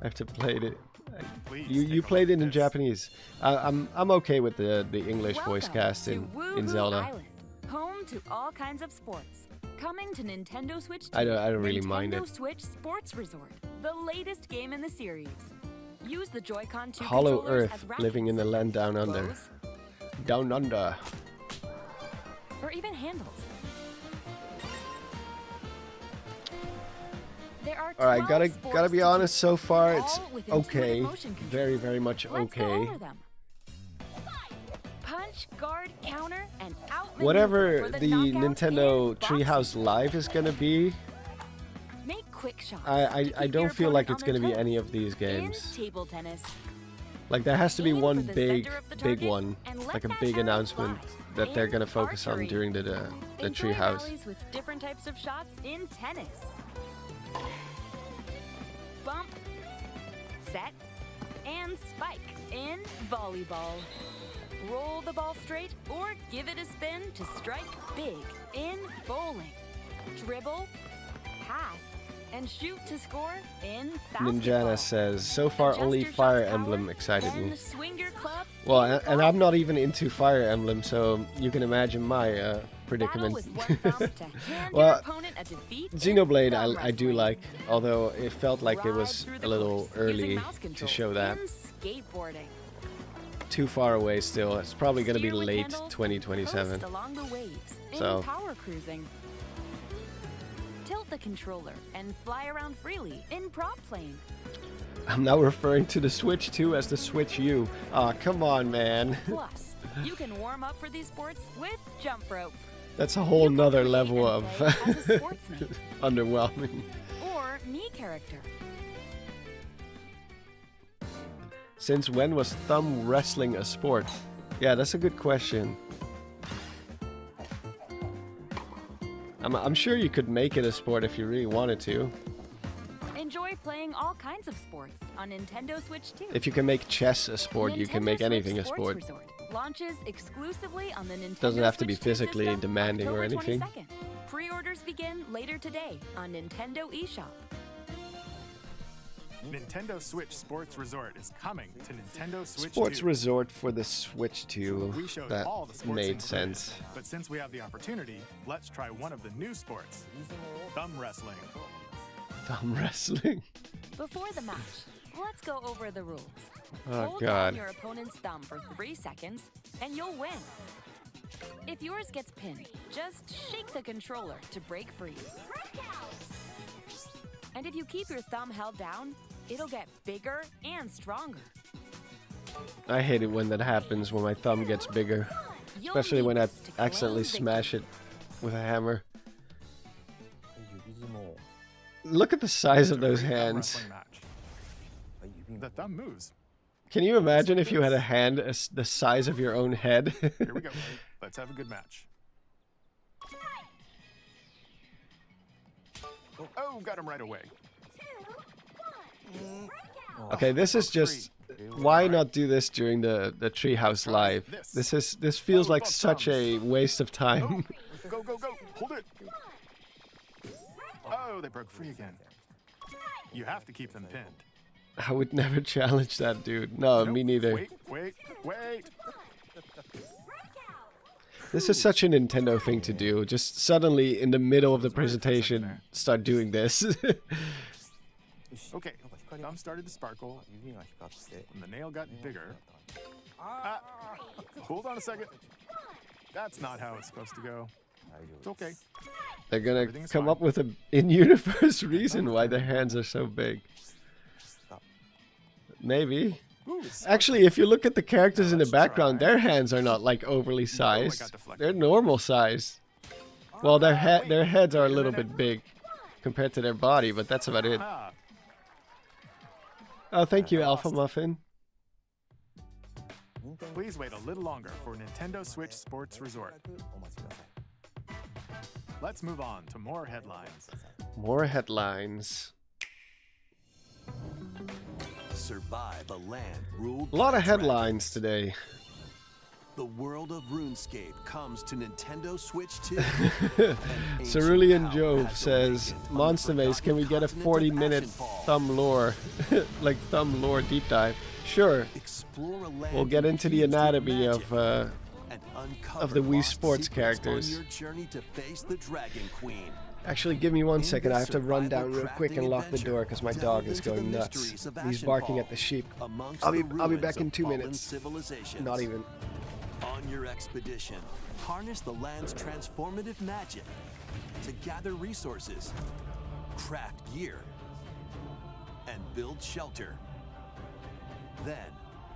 After played it. You played it in Japanese. I'm okay with the English voice cast in Zelda. Island, home to all kinds of sports. Coming to Nintendo Switch 2, I don't really mind Nintendo it. Switch Sports Resort, the latest game in the series. Use the Joy-Con 2 Hollow controllers Earth, as living in the land down under. bows, Down under. or even handles. There are Alright, 12 gotta sports be to honest, choose so far from, it's all with okay. intuitive motion controls. Very, very much Let's go okay. over them. Punch, guard, counter, and out Whatever maneuver for the knockout Nintendo and boxing. Treehouse Live is gonna be, Make quick shots I to keep don't your feel like opponent it's on gonna their be any toes. of these In games. table tennis. Like there has to be Aim one for the big, center of the big target one, and let like a that big arrow announcement fly. that they're In gonna focus archery. on during the Enjoy Treehouse. rallies with different types of shots in tennis. Bump, set, and spike in volleyball. Roll the ball straight or give it a spin to strike big in bowling. Dribble, pass, and shoot to score in basketball. Ninjana says, so far only Adjust your Fire shot's Emblem power, excited me. then swing your club Well, in and I'm not even into Fire Emblem, so you can imagine my predicament. Battle with one thumb to hand your Well, opponent a defeat in Xenoblade thumb I do wrestling. like, although it felt like it Ride was through a the little course early using mouse to controls show that. in skateboarding. Too far away still. It's probably going to be Steer with late handles, 2027. coast along the waves in So- power cruising. Tilt the controller and fly around freely in prop plane. I'm now referring to the Switch 2 as the Switch U. Aw, come on, man. Plus, you can warm up for these sports with jump rope That's a whole nother level and of play as a sportsman underwhelming. or me character. Since when was thumb wrestling a sport? Yeah, that's a good question. I'm sure you could make it a sport if you really wanted to. Enjoy playing all kinds of sports on Nintendo Switch 2. If you can make chess a sport, you can make Nintendo anything Switch a Sports sport. Resort launches exclusively on the Nintendo Doesn't have to be Switch 2 physically system demanding or October anything. 22nd. Pre-orders begin later today on Nintendo eShop. Nintendo Switch Sports Resort is coming to Nintendo Switch Sports 2. Resort for the Switch 2. We showed That all the sports made included, sense. But since we have the opportunity, let's try one of the new sports. Thumb wrestling. Thumb wrestling. Before the match, let's go over the rules. Oh, Hold God. down your opponent's thumb for 3 seconds, and you'll win. If yours gets pinned, just shake the controller to break free. And if you keep your thumb held down, it'll get bigger and stronger. I hate it when that happens, when my thumb gets bigger. You'll Especially need when I this to accidentally claim smash it with a hammer. Look at the size of those Thumb hands. wrestling match. The thumb moves. Can you imagine if you had a hand the size of your own head? Here we go. Let's have a good match. Oh, got him right away. Okay, this is just... Why not do this during the Treehouse Live? This feels like such a waste of time. Go, go, go. Hold it. Oh, they broke free again. You have to keep them pinned. I would never challenge that dude. No, me neither. Wait, wait, wait. This is such a Nintendo thing to do. Just suddenly, in the middle of the presentation, start doing this. Okay, thumb started to sparkle, and the nail got bigger. Hold on a second. That's not how it's supposed to go. It's okay. They're gonna Everything's come fine. up with an in-universe reason why their hands are so big. Maybe. Ooh, it's Actually, if you look at the characters in the background, their hands are not like overly sized. They're normal size. Well, their heads are a little bit big compared to their body, but that's about it. Ah, Oh, thank you, Alpha Muffin. please wait a little longer for Nintendo Switch Sports Resort. Let's move on to more headlines. More headlines. Survive a land ruled A lot by of headlines today. The world of RuneScape comes to Nintendo Switch 2. Cerulean Jove says, Monster Maze, can we get a 40-minute thumb lore, like thumb lore deep dive? Sure. Explore a land We'll get into the anatomy of and the Wii lost Sports secrets characters. On your journey to face the Dragon Queen. Actually, give me 1 second. I have to run survival down real quick and crafting lock the door because my dog delve is into the going mysteries nuts. of He's Ashenfall, barking at the sheep. amongst I'll be the back ruins in of 2 fallen minutes. civilizations. Not even. On your expedition, harness the land's transformative magic to gather resources, craft gear, and build shelter. Then,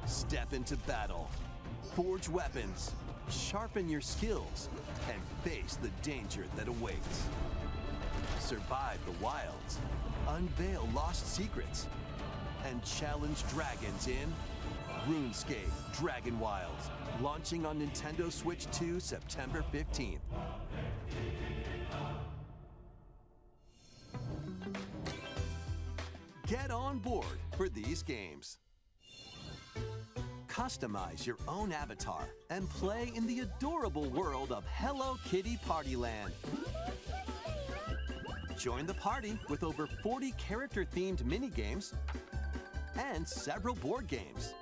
step into battle, forge weapons, sharpen your skills, and face the danger that awaits. Survive the wilds, unveil lost secrets, and challenge dragons in RuneScape Dragon Wilds, launching on Nintendo Switch 2 September 15th. Get on board for these games. Customize your own avatar and play in the adorable world of Hello Kitty Partyland. Join the party with over 40 character-themed mini-games and several board games.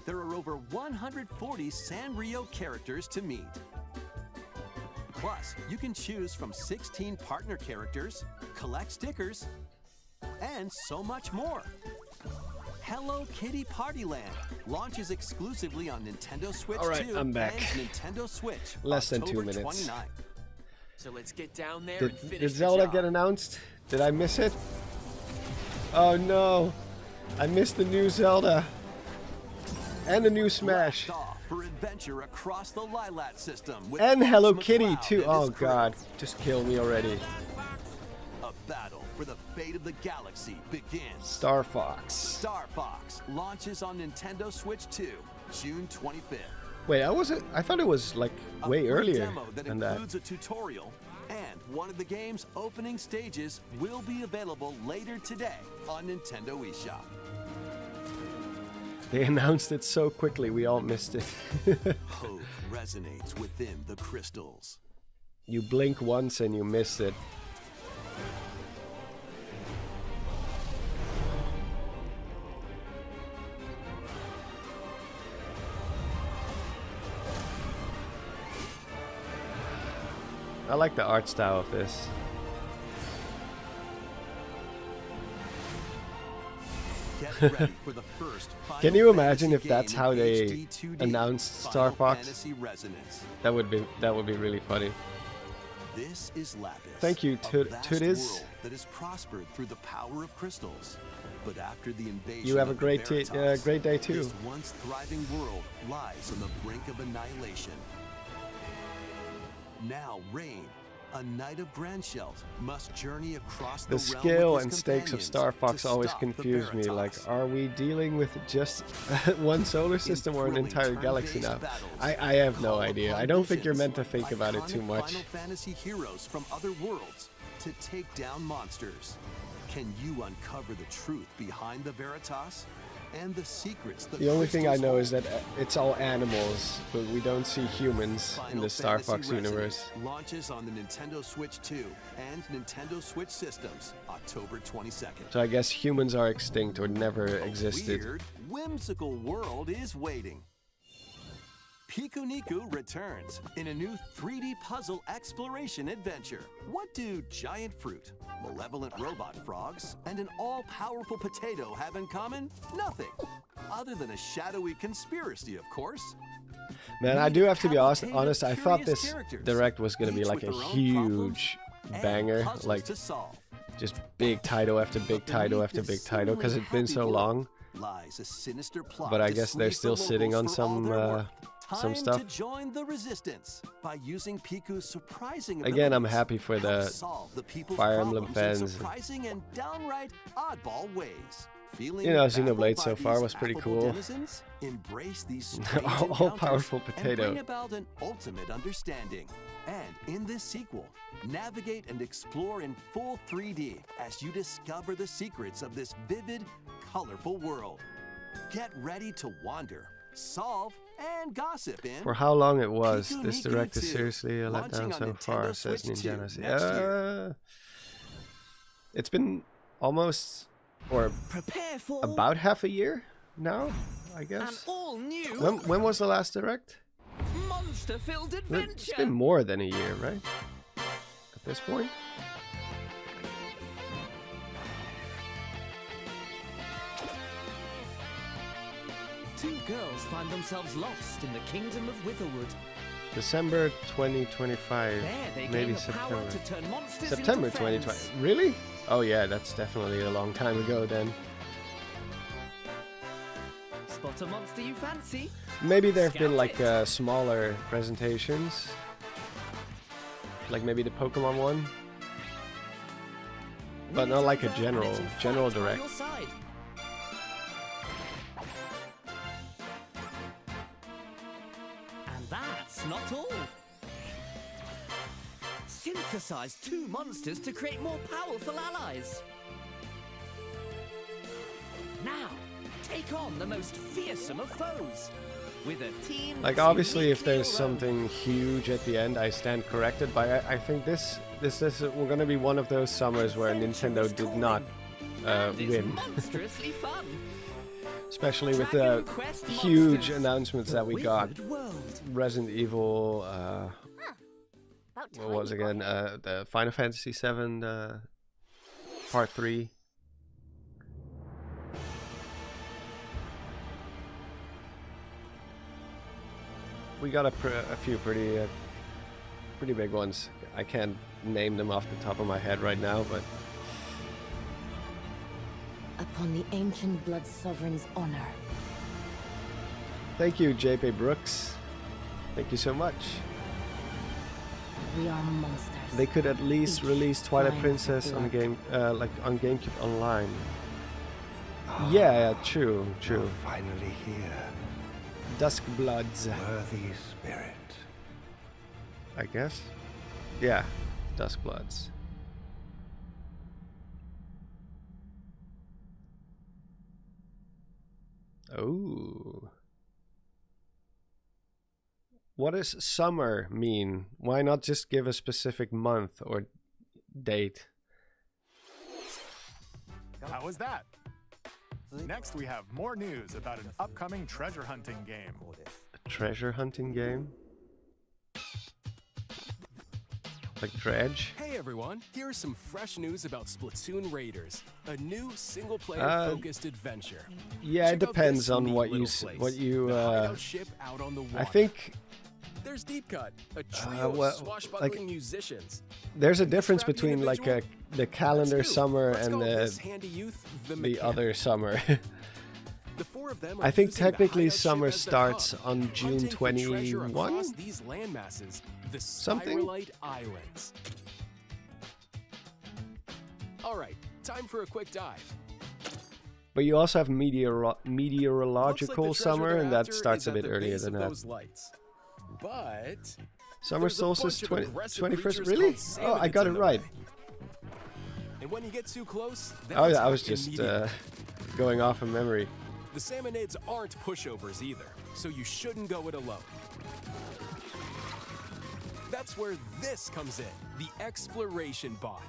There are over 140 Sanrio characters to meet. Plus, you can choose from 16 partner characters, collect stickers, and so much more. Hello Kitty Party Land launches exclusively on Nintendo Switch 2 I'm back. and Nintendo Switch Less than 2 October minutes. 29th. So let's get down there and finish Did the Zelda job. get announced? Did I miss it? Oh no! I missed the new Zelda and the new Smash Blast off for adventure across the Lilat system with and Fox Hello McCloud Kitty and too. his Oh crew. god, just kill me already. A battle for the fate of the galaxy begins. Star Fox. Star Fox launches on Nintendo Switch 2, June 25th. Wait, I thought it was like way A free earlier demo that than that. includes a tutorial, and one of the game's opening stages will be available later today on Nintendo eShop. They announced it so quickly, we all missed it. Hope resonates within the crystals. You blink once and you miss it. I like the art style of this. Get ready for the first Final Can you imagine Fantasy if that's game how in they HD 2D, announced Final Star Fox? Fantasy Resonance. That would be really funny. This is Lapis. Thank you, a vast Tudis. world that has prospered through the power of crystals. But after the invasion You have a of the great Veritas, great day too. this once thriving world lies on the brink of annihilation. Now Rain, a knight of Grandshelt, must journey across the The realm scale with and his stakes of companions Star Fox to always stop the confuse me. Like, Veritas. are we dealing with just one solar system or an thrilling entire galaxy now? turn-based battles, I have no call idea. upon I don't think you're visions, meant to think about it too iconic much. Final Fantasy heroes from other worlds to take down monsters. Can you uncover the truth behind the Veritas and the secrets that The only thing I crystals know hold? is that it's all animals, but we don't see humans in Final the Star Fantasy Fox Resonance universe. launches on the Nintendo Switch 2 and Nintendo Switch systems October 22nd. So I guess humans are extinct or never existed. Weird, whimsical world is waiting. Pikuniku returns in a new 3D puzzle exploration adventure. What do giant fruit, malevolent robot frogs, and an all-powerful potato have in common? Nothing. Other than a shadowy conspiracy, of course. Man, I do have to be honest. Cavalcade of I thought curious this characters, direct was gonna be each like with a their own huge and banger, puzzles like to solve. just big title after big title Beneath after this big title, because it's been seemingly so happy long. world lies a sinister plot But I to guess they're sweep still the sitting on locals for all some their worth. some Time stuff. to join the resistance by using Piku's surprising Again, I'm abilities. happy for Help the solve the people's Fire Emblem problems in fans. surprising and downright oddball ways. Feeling You know, baffled Xenoblade by so far these was pretty affable cool. denizens? Embrace these strange All-powerful encounters potato. and bring about an ultimate understanding. And in this sequel, navigate and explore in full 3D as you discover the secrets of this vivid, colorful world. Get ready to wander, solve, and gossip in For how long it was, this Pikuniku direct is 2, seriously a launching letdown on so Nintendo far, says Switch 2 Ninjago. next year. It's been almost, or Prepare for about half a year now, I an guess. all-new When was the last direct? monster-filled It's adventure. been more than a year, right? At this point? Two girls find themselves lost in the kingdom of Witherwood. December 2025, There they maybe gain the power September. to turn monsters September into friends. 2020. Really? Oh yeah, that's definitely a long time ago then. Spot a monster you fancy? Maybe there have been Scout like it. smaller presentations, like maybe the Pokemon one, but not like a And general it's in fact by direct. your side. And that's not all. Synthesize two monsters to create more powerful allies. Now, take on the most fearsome of foes with a team. Like that's obviously, if uniquely there's your own. something huge at the end, I stand corrected. But I think this we're gonna be one of those summers where Nintendo did not And it's win, monstrously fun. especially with Dragon the Quest huge Monsters, announcements the that we got. Withered World. Resident Evil. About what was again the Final Fantasy VII Part 3. We got a few pretty big ones. I can't name them off the top of my head right now, but Upon the ancient blood sovereign's honor. thank you, JP Brooks. Thank you so much. We are monsters. They could at least release Twilight crying Princess for on blood. game, like on GameCube Online. Yeah, true. Finally here. Dusk Bloods. Worthy spirit. I guess. Yeah, Dusk Bloods. Oh. What does summer mean? Why not just give a specific month or date? How was that? Next, we have more news about an upcoming treasure hunting game. A treasure hunting game? Like Dredge? Hey everyone, here's some fresh news about Splatoon Raiders, a new single-player focused adventure. Yeah, it Check out depends this on neat what you little place, the hideout ship out on the I water. think There's Deep Cut, a trio well, of swashbuckling like, musicians. there's a And this difference scrappy between like individual? the calendar That's you. summer Let's and call this handy youth the the mechanic. other summer. The four of them are I think using the technically hideout ship summer as their starts hub, on June hunting for treasure 21. across these landmasses, the Something? Spiralite Islands. All right, time for a quick dive. But you also have Looks like meteorological the treasure summer, they're and that after starts is a at bit the earlier base than of that. those lights. But Summer there's a bunch solstice of 20, aggressive 21st, creatures really? called Oh, I salmonids got it in the right. way. And when you get too close, they Oh yeah, I attack was just immediately. going off of memory. The salmonids aren't pushovers either, so you shouldn't go it alone. That's where this comes in, the exploration bot.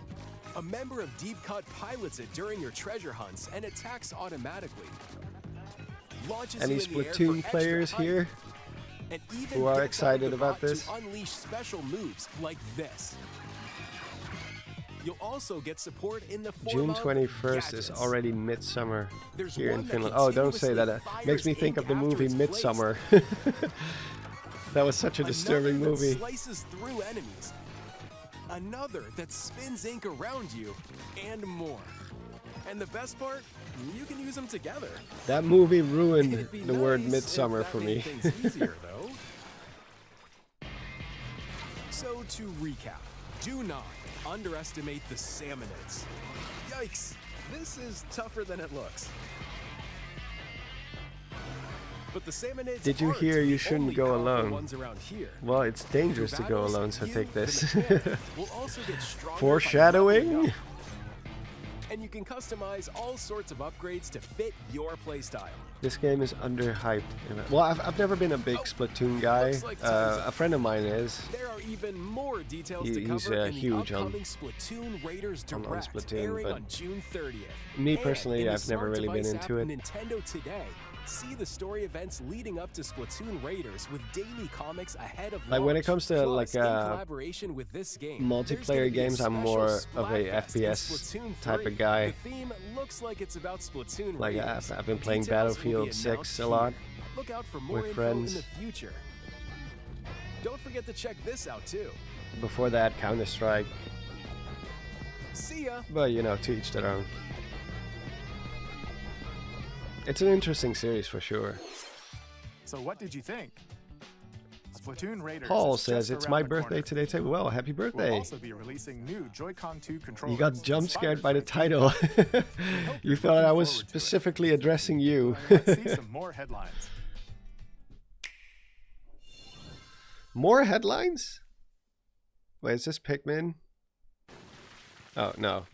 A member of Deep Cut pilots it during your treasure hunts and attacks automatically. Launches Any you in the air for Splatoon extra players height, here and even who are gets out of excited the about bot this? to unleash special moves like this. You'll also get support in the form June of 21st is gadgets. already midsummer There's here in one that Finland. Oh, don't say that. continuously Makes me fires think ink of the after movie it's Midsummer. That was such a disturbing Another movie. that slices through enemies. Another that spins ink around you, and more. And the best part, you can use them together. That movie ruined It'd be the word nice midsummer if that for made me. things easier, though. So to recap, do not underestimate the salmonids. Yikes, this is tougher than it looks. But the salmonids Did you aren't hear you the shouldn't only go powerful alone? ones around here. Well, it's dangerous to Through go battles, alone, so you, take the this. mechanic, will also get stronger by leveling Foreshadowing? up. And you can customize all sorts of upgrades to fit your playstyle. This game is underhyped. Well, I've never been a big Splatoon guy. looks like time's up. A friend of mine is. There are even more details to He's cover in huge the on- upcoming Splatoon Raiders on Direct, Splatoon, airing but on June 30th. me And personally, in the I've never smart really been device app into it. Nintendo Today. See the story events leading up to Splatoon Raiders with daily comics ahead of Like when it launch. comes to Plus, like in collaboration with this game, there's gonna multiplayer be a games, I'm special more of a Splatfest in FPS Splatoon type 3. of guy. The theme looks like it's about Splatoon Like Raiders. I've been playing Details will be Battlefield 6 announced a lot here. Look out for more with info friends. in the future. Don't forget to check this out too. Before that, Counter-Strike. See ya. But you know, to each their own. It's an interesting series for sure. So what did you think? Splatoon Raiders Paul is says just it's around my the birthday corner. today too. Well, happy We'll birthday! also be releasing new Joy-Con 2 controllers. You got jump scared inspired by the by title. You you're thought I looking was forward to it. specifically addressing you. Let's see some more headlines. More headlines? Wait, is this Pikmin? Oh, no.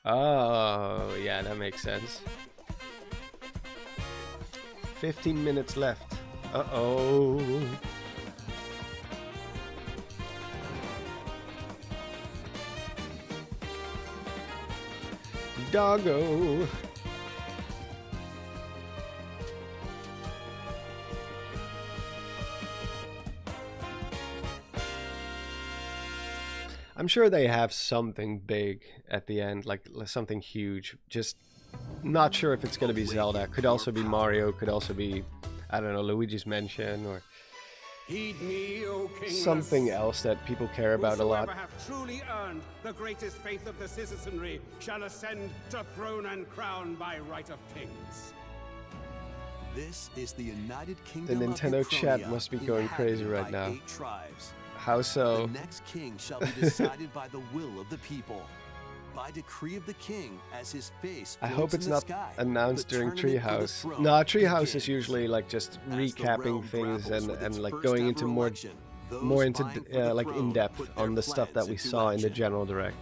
Oh, yeah, that makes sense. 15 minutes left. Uh-oh. Doggo. I'm sure they have something big at the end, like something huge. Just not sure if it's going to be Zelda. Could also be Mario. Could also be, I don't know, Luigi's Mansion or Heed me, O King. something else that people care about a lot. Whosoever have truly earned the greatest faith of the citizenry shall ascend to throne and crown by right of kings. This is the United The Kingdom Nintendo of chat Iconia, must be going crazy inhabited right by now. 8 tribes. How so? The next king shall be decided by the will of the people. By decree of the king, as his face I floats hope in it's the not sky, announced the during tournament for the Treehouse. throne No, Treehouse is begins. usually like just As the recapping realm things grapples with and its like first going ever into election, those more into vying for the like throne in depth put their on the stuff that plans we into saw in the action. general direct.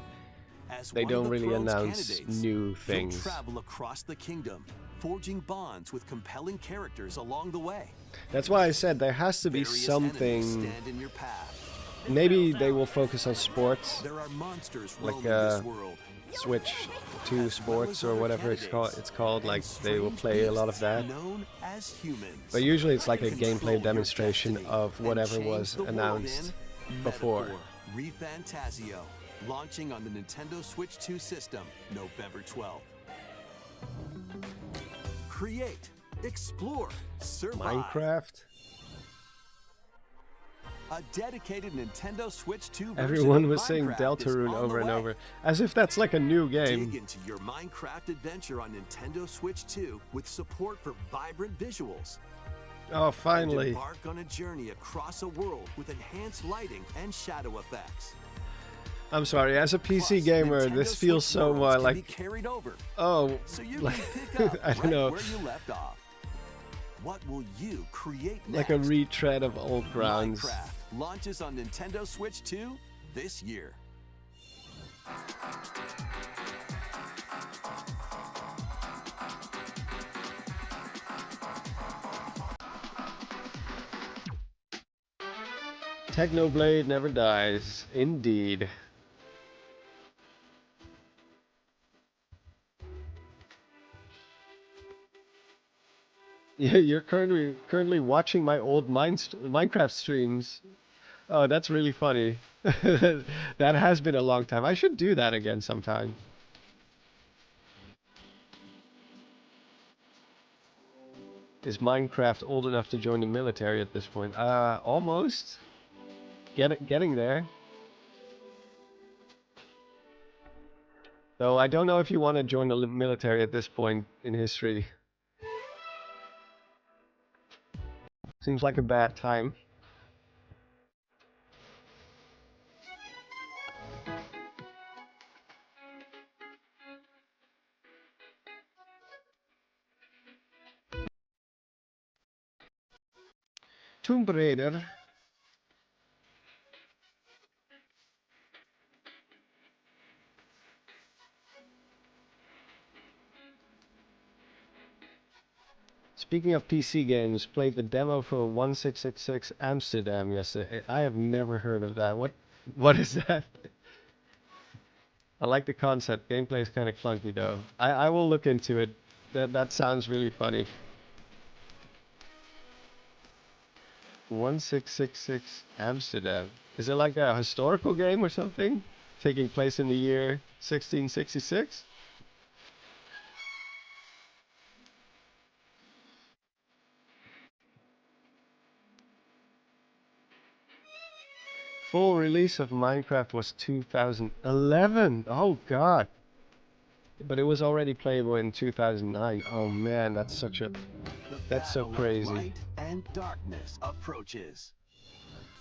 As They one of don't the really throne's announce candidates, new you'll things. travel across the kingdom, forging bonds with compelling characters along the way. That's why I said there has to be Various enemies something. stand in your path. Maybe they will focus on sports, There are monsters like roaming this world. Switch to sports or whatever it's called. Like they will play a lot of that. Known as humans. But usually it's like a Control gameplay your demonstration destiny of and whatever change was the world announced in before. Metaphor ReFantazio, launching on the Nintendo Switch 2 system, November 12th. Create, explore, survive. Minecraft. A dedicated Nintendo Switch 2 version Everyone of was saying Minecraft is Deltarune on the over and way. over, as if that's like a new game. Dig into your Minecraft adventure on Nintendo Switch 2 with support for vibrant visuals. Oh, And finally. embark on a journey across a world with enhanced lighting and shadow effects. I'm sorry, as a PC Plus, gamer, Nintendo this feels Switch so worlds can be like, carried over, oh, so you like, can pick up I don't right know, where you left off. What will you create like next? a retread of old grounds. Minecraft launches on Nintendo Switch 2 this year. Technoblade never dies, indeed. Yeah, you're currently watching my old Minecraft streams. Oh, that's really funny. That has been a long time. I should do that again sometime. Is Minecraft old enough to join the military at this point? Almost. Getting there. Though I don't know if you want to join the military at this point in history. Seems like a bad time. Tomb Raider. Speaking of PC games, played the demo for 1666 Amsterdam yesterday. I have never heard of that. What is that? I like the concept. Gameplay is kind of clunky though. I will look into it. That sounds really funny. 1666 Amsterdam. Is it like a historical game or something? Taking place in the year 1666? Full release of Minecraft was 2011. Oh god. But it was already playable in 2009. Oh man, that's so crazy. Light and darkness approaches.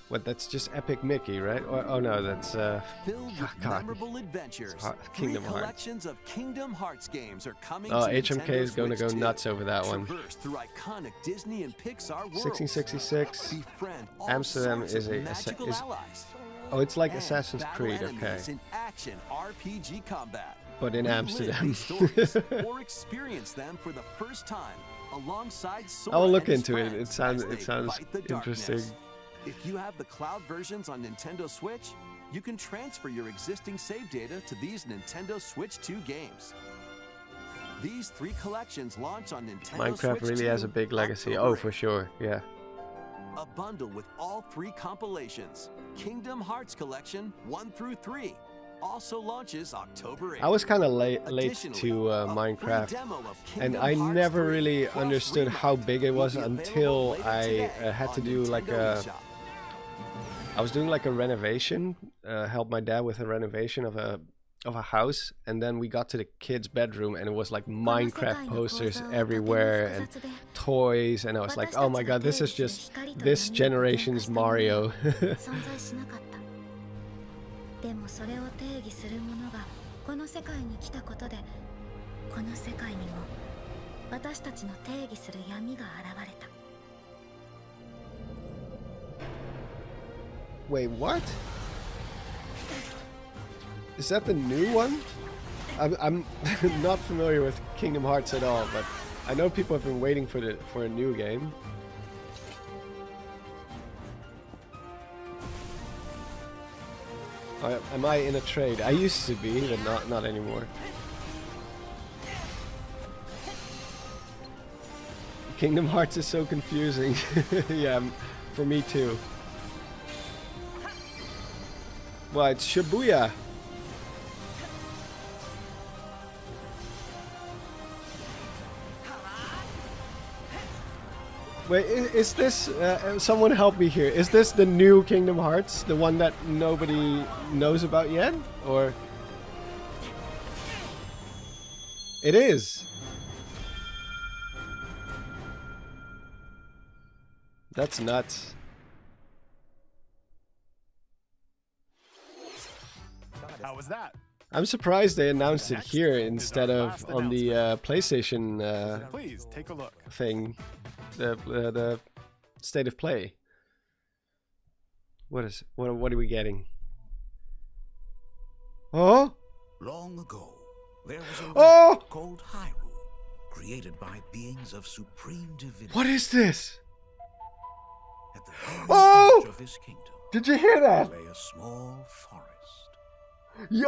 What, that's just Epic Mickey, right? Oh no, that's Filled with God. memorable adventures. Kingdom Three Hearts. collections of Kingdom Hearts games are coming Oh, to HMK Nintendo is going to Switch go 2. nuts over that one. Traverse through iconic Disney and Pixar worlds. 1666 Befriend all Amsterdam sorts is of a magical allies. oh, it's like And Assassin's battle Creed, okay. enemies in action RPG combat. But in Relive Amsterdam. these stories or experience them for the first time alongside Sora I will look and his into it. friends It sounds as they fight the interesting. darkness. If you have the cloud versions on Nintendo Switch, you can transfer your existing save data to these Nintendo Switch 2 games. These three collections launch on Nintendo Minecraft Switch really 2 has a big legacy. October Oh, for sure. Yeah. a bundle with all 3 compilations. Kingdom Hearts Collection 1 through 3 also launches October 8th. I was kind of late to Minecraft, and I never really understood how big it was until I had to do like I was doing like a renovation, helped my dad with a renovation of a house, and then we got to the kids' bedroom and it was like Minecraft posters everywhere and toys, and I was like, oh my god, this is just this generation's Mario. でもそれを定義するものがこの世界に来たことで、この世界にも私たちの定義する闇が現れた。 Wait, what? Is that the new one? I'm not familiar with Kingdom Hearts at all, but I know people have been waiting for a new game. Am I in a trade? I used to be, but not anymore. Kingdom Hearts is so confusing. Yeah, for me too. Well, it's Shibuya. Wait, is this... someone help me here. Is this the new Kingdom Hearts? The one that nobody knows about yet? Or... It is! That's nuts. How was that? I'm surprised they announced it here instead of on the PlayStation Please take a look. Thing. The state of play. What are we getting? Oh! Long ago, there was a land called Hyrule, created by beings of supreme divinity. What is this? At the very edge of his kingdom, did you hear that? lay a small forest.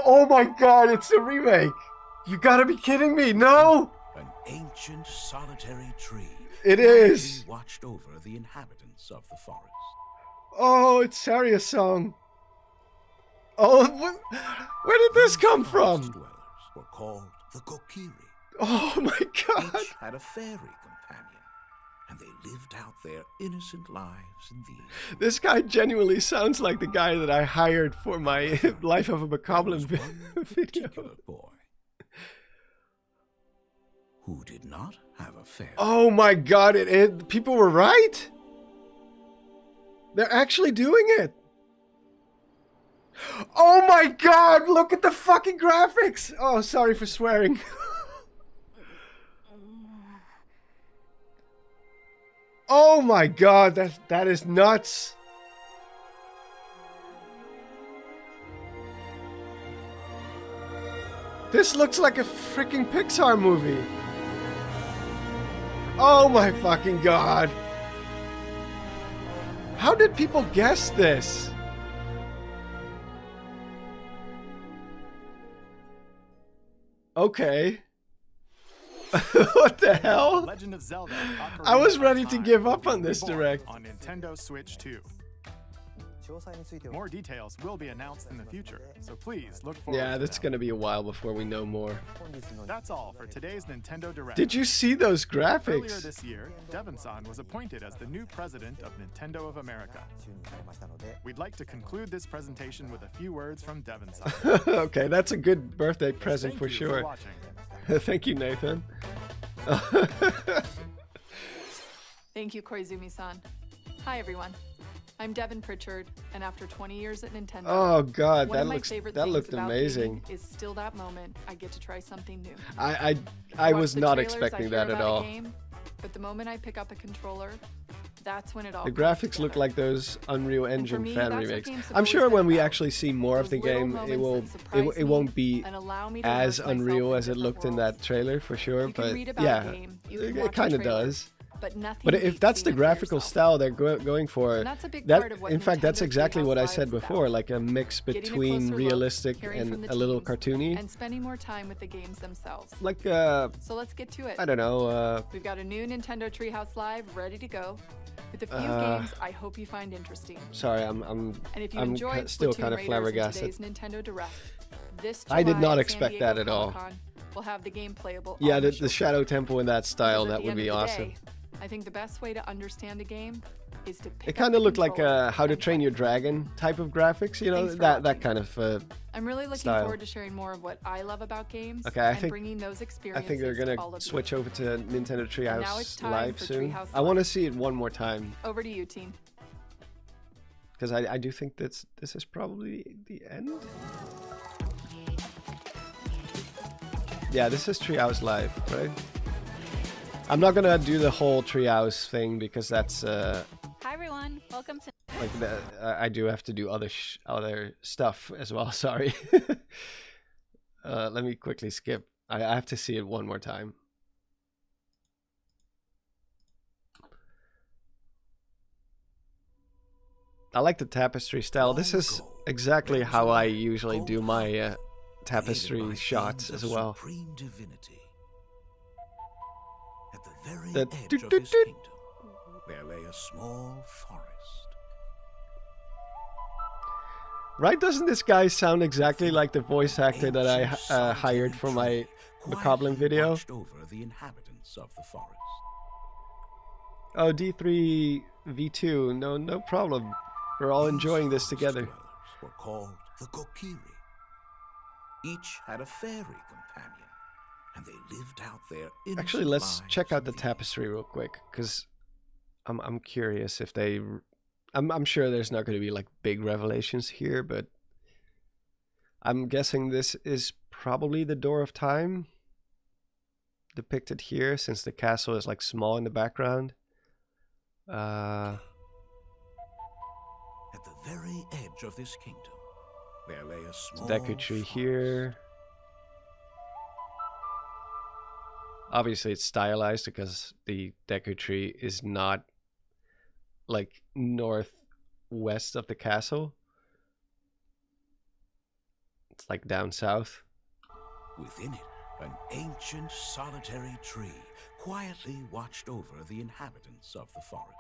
Oh my god, it's a remake! You gotta be kidding me! No! An ancient solitary tree. It is! Watched over the inhabitants of the forest. Oh, it's Saria's song. Oh, where did this come from? Dwellers were called the Kokiri. Oh my god! Each had a fairy companion, and they lived out their innocent lives in the... This guy genuinely sounds like the guy that I hired for my Life of a Bokoblin video. Boy who did not have a fairy. Oh my god, people were right? They're actually doing it. Oh my god, look at the fucking graphics. Oh, sorry for swearing. Oh my god, that is nuts. This looks like a freaking Pixar movie. Oh my fucking god. How did people guess this? Okay. What the hell? Legend of Zelda, I was ready to give up on this direct. On Nintendo Switch 2. More details will be announced in the future, so please look forward Yeah, to that's gonna be a while before we know more. That's all for today's Nintendo Direct. Did you see those Earlier graphics? this year, Devon-san was appointed as the new president of Nintendo of America. We'd like to conclude this presentation with a few words from Devon-san. Okay, that's a good birthday present Thank for you sure. watching. Thank you, Nathan. Thank you, Koizumi-san. Hi, everyone. I'm Devin Pritchard, and after 20 years at Nintendo, Oh god, one that of my looks favorite that things looked about amazing. gaming is still that moment I get to try something new. I Watch was the not trailers, expecting I that hear at about a all. game, but the moment I pick up a controller, that's when it all The comes graphics look together. like those Unreal Engine me, fan that's what remakes. games have I'm always sure been when we about. actually see more of the Those little game, moments that surprise it won't be and allow me to as immerse myself unreal in as it different looked in worlds. that trailer for sure. You can But read about a yeah, game, you can it watch a kind of trailer, does. but nothing. But if beats that's the seeing it for graphical yourself. style they're going for, And that's a big that part of what in fact that's Nintendo exactly what I Treehouse said Live is before, about. like a mix Getting a between closer look, realistic hearing and from the a little teams, cartoony. and spending more time with the games themselves. Like So let's get to it. I don't know. We've got a new Nintendo Treehouse Live ready to go, with a few games I hope you find interesting. Sorry, And if you I'm enjoyed still Splatoon kind of Raiders in flabbergasted. today's Nintendo Direct, this I did July not at expect San that Diego at all. Comic-Con, we'll have the game playable Yeah, on the show. Shadow Temple in that style, Because at that the would end be of the awesome. day, I think the best way to understand a game is to pick It up kind the of looked like controller How to and Train play. Your Dragon type of graphics, you know, Thanks for that kind of I'm really looking style. forward to sharing more of what I love about games Okay, I and think bringing those experiences I think they're to all gonna of you. switch over to Nintendo now it's Treehouse time Live for soon. Treehouse I want to Live. see it one more time Over to you, team. because I do think this is probably the end. Yeah, this is Treehouse Live, right? I'm not gonna do the whole Treehouse thing because that's Hi everyone, welcome to. like I do have to do other stuff as well. Sorry. Let me quickly skip. I have to see it one more time. I like the tapestry style. This is exactly how I usually do my tapestry shots as well. Supreme divinity. At the very The edge doot, of doot, his doot. kingdom, there lay a small forest. Right? Doesn't this guy sound exactly like the voice actor that I hired for my Macabre video? Watched over the inhabitants of the forest. Oh, D3V2. No problem. We're all enjoying this together. Dwellers were called the Kokiri. Each had a fairy companion, and they lived out their innocent Actually, let's lives check out the in tapestry real quick, because I'm curious if they. I'm sure there's not going to be like big revelations here, but I'm guessing this is probably the Door of Time depicted here, since the castle is like small in the background. At the very edge of this kingdom, there lay a small Deku tree here. Obviously, it's stylized because the Deku tree is not like northwest of the castle. It's like down south. Within it, an ancient solitary tree quietly watched over the inhabitants of the forest.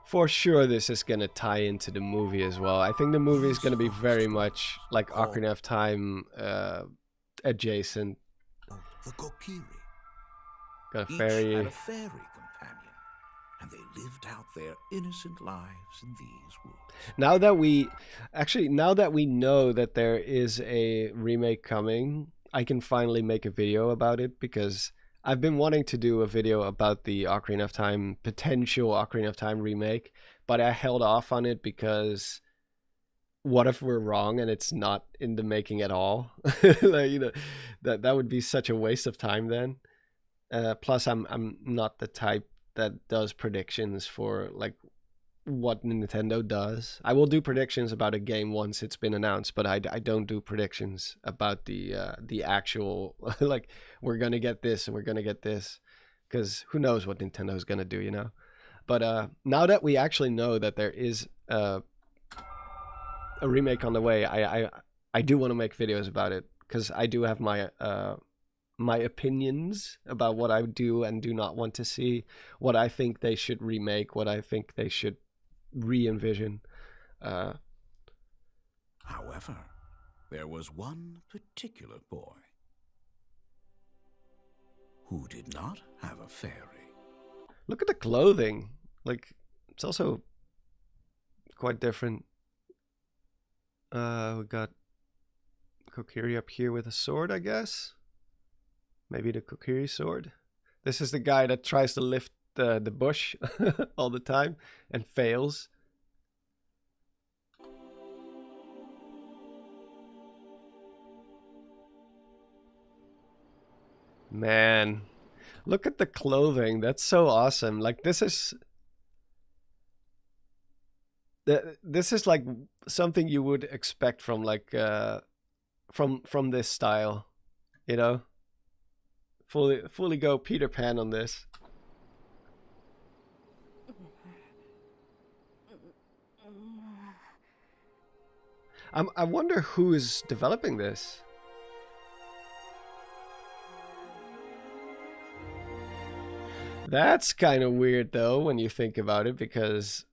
For sure, this is gonna tie into the movie as well. I think the movie is gonna be very much like Ocarina of Time adjacent. The Kokiri. Got a Each fairy. had a fairy companion, and they lived out their innocent lives in these woods. Now that we know that there is a remake coming, I can finally make a video about it, because I've been wanting to do a video about the Ocarina of Time, potential Ocarina of Time remake, but I held off on it because what if we're wrong and it's not in the making at all? Like, you know, that would be such a waste of time then. Plus, I'm not the type that does predictions for like what Nintendo does. I will do predictions about a game once it's been announced, but I don't do predictions about the actual like we're gonna get this and we're gonna get this, because who knows what Nintendo is gonna do, you know. But now that we actually know that there is a remake on the way, I do want to make videos about it, because I do have my my opinions about what I do and do not want to see, what I think they should remake, what I think they should re-envision. However, there was one particular boy who did not have a fairy. Look at the clothing. Like, it's also quite different. We got Kokiri up here with a sword, I guess. Maybe the Kokiri sword. This is the guy that tries to lift the bush all the time and fails. Man, look at the clothing. That's so awesome. Like, this is like something you would expect from like from this style, you know. Fully go Peter Pan on this. I wonder who is developing this. That's kind of weird though when you think about it, because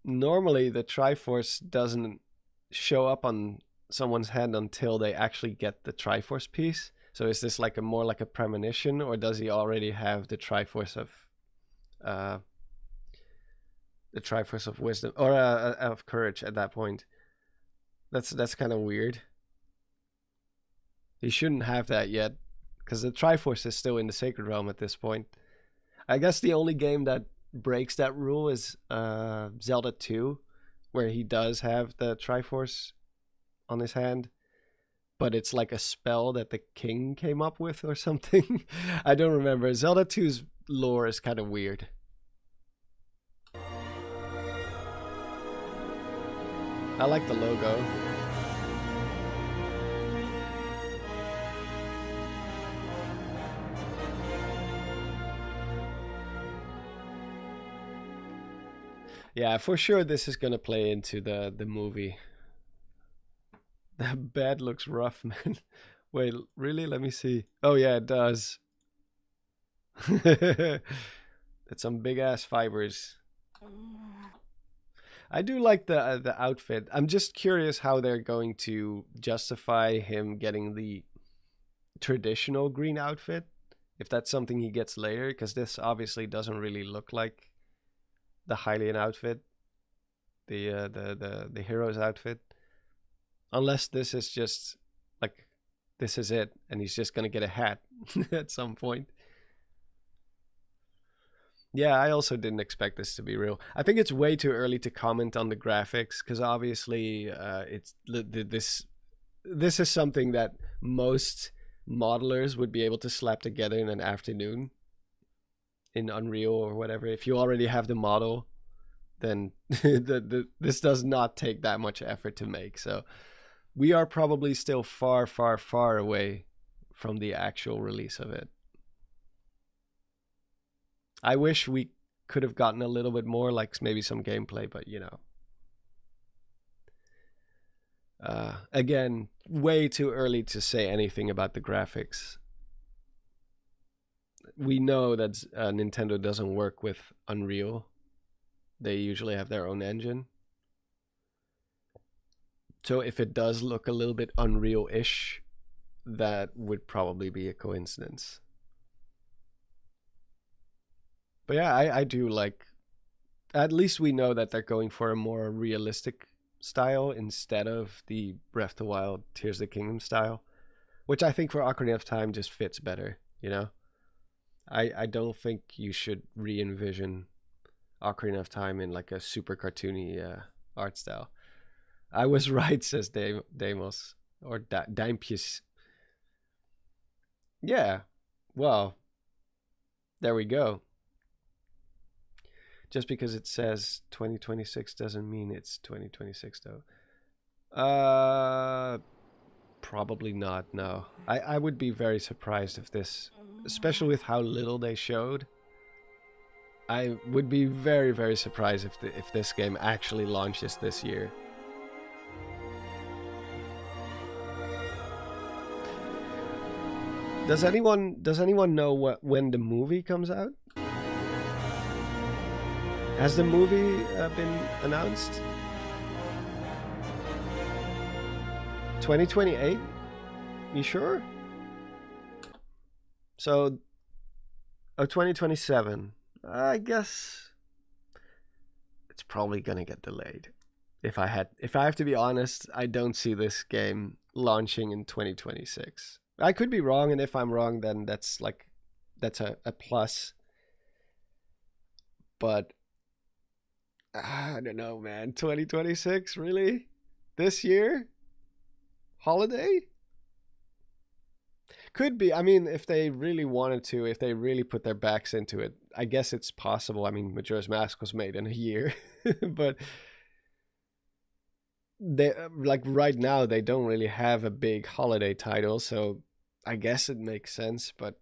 normally the Triforce doesn't show up on someone's hand until they actually get the Triforce piece. So is this like a more like a premonition, or does he already have the Triforce of wisdom or of courage at that point? That's kind of weird. He shouldn't have that yet, because the Triforce is still in the Sacred Realm at this point. I guess the only game that breaks that rule is Zelda 2, where he does have the Triforce on his hand, but it's like a spell that the king came up with or something. I don't remember. Zelda 2's lore is kind of weird. I like the logo. Yeah, for sure this is gonna play into the movie. That bed looks rough, man. Wait, really? Let me see. Oh yeah, it does. It's some big ass fibers. I do like the outfit. I'm just curious how they're going to justify him getting the traditional green outfit, if that's something he gets later, because this obviously doesn't really look like the Hylian outfit, the hero's outfit, unless this is just like, this is it and he's just gonna get a hat at some point. Yeah, I also didn't expect this to be real. I think it's way too early to comment on the graphics, because obviously this is something that most modelers would be able to slap together in an afternoon in Unreal or whatever. If you already have the model, then this does not take that much effort to make. So we are probably still far, far, far away from the actual release of it. I wish we could have gotten a little bit more, like maybe some gameplay, but you know. Again, way too early to say anything about the graphics. We know that Nintendo doesn't work with Unreal. They usually have their own engine. So if it does look a little bit Unreal-ish, that would probably be a coincidence. But yeah, I do like, at least we know that they're going for a more realistic style instead of the Breath of the Wild, Tears of the Kingdom style, which I think for Ocarina of Time just fits better, you know? I don't think you should re-envision Ocarina of Time in like a super cartoony art style. I was right, says Deimos, or Daimpius. Yeah, well, there we go. Just because it says 2026 doesn't mean it's 2026 though. Probably not, no. I would be very surprised if this, especially with how little they showed, I would be very, very surprised if this game actually launches this year. Does anyone know when the movie comes out? Has the movie been announced? 2028? You sure? So, 2027. I guess it's probably gonna get delayed. If I have to be honest, I don't see this game launching in 2026. I could be wrong, and if I'm wrong, then that's a plus. But I don't know, man. 2026, really? This year? Holiday? Could be. I mean, if they really wanted to, if they really put their backs into it, I guess it's possible. I mean, Majora's Mask was made in a year, but they, like right now, they don't really have a big holiday title, so I guess it makes sense, but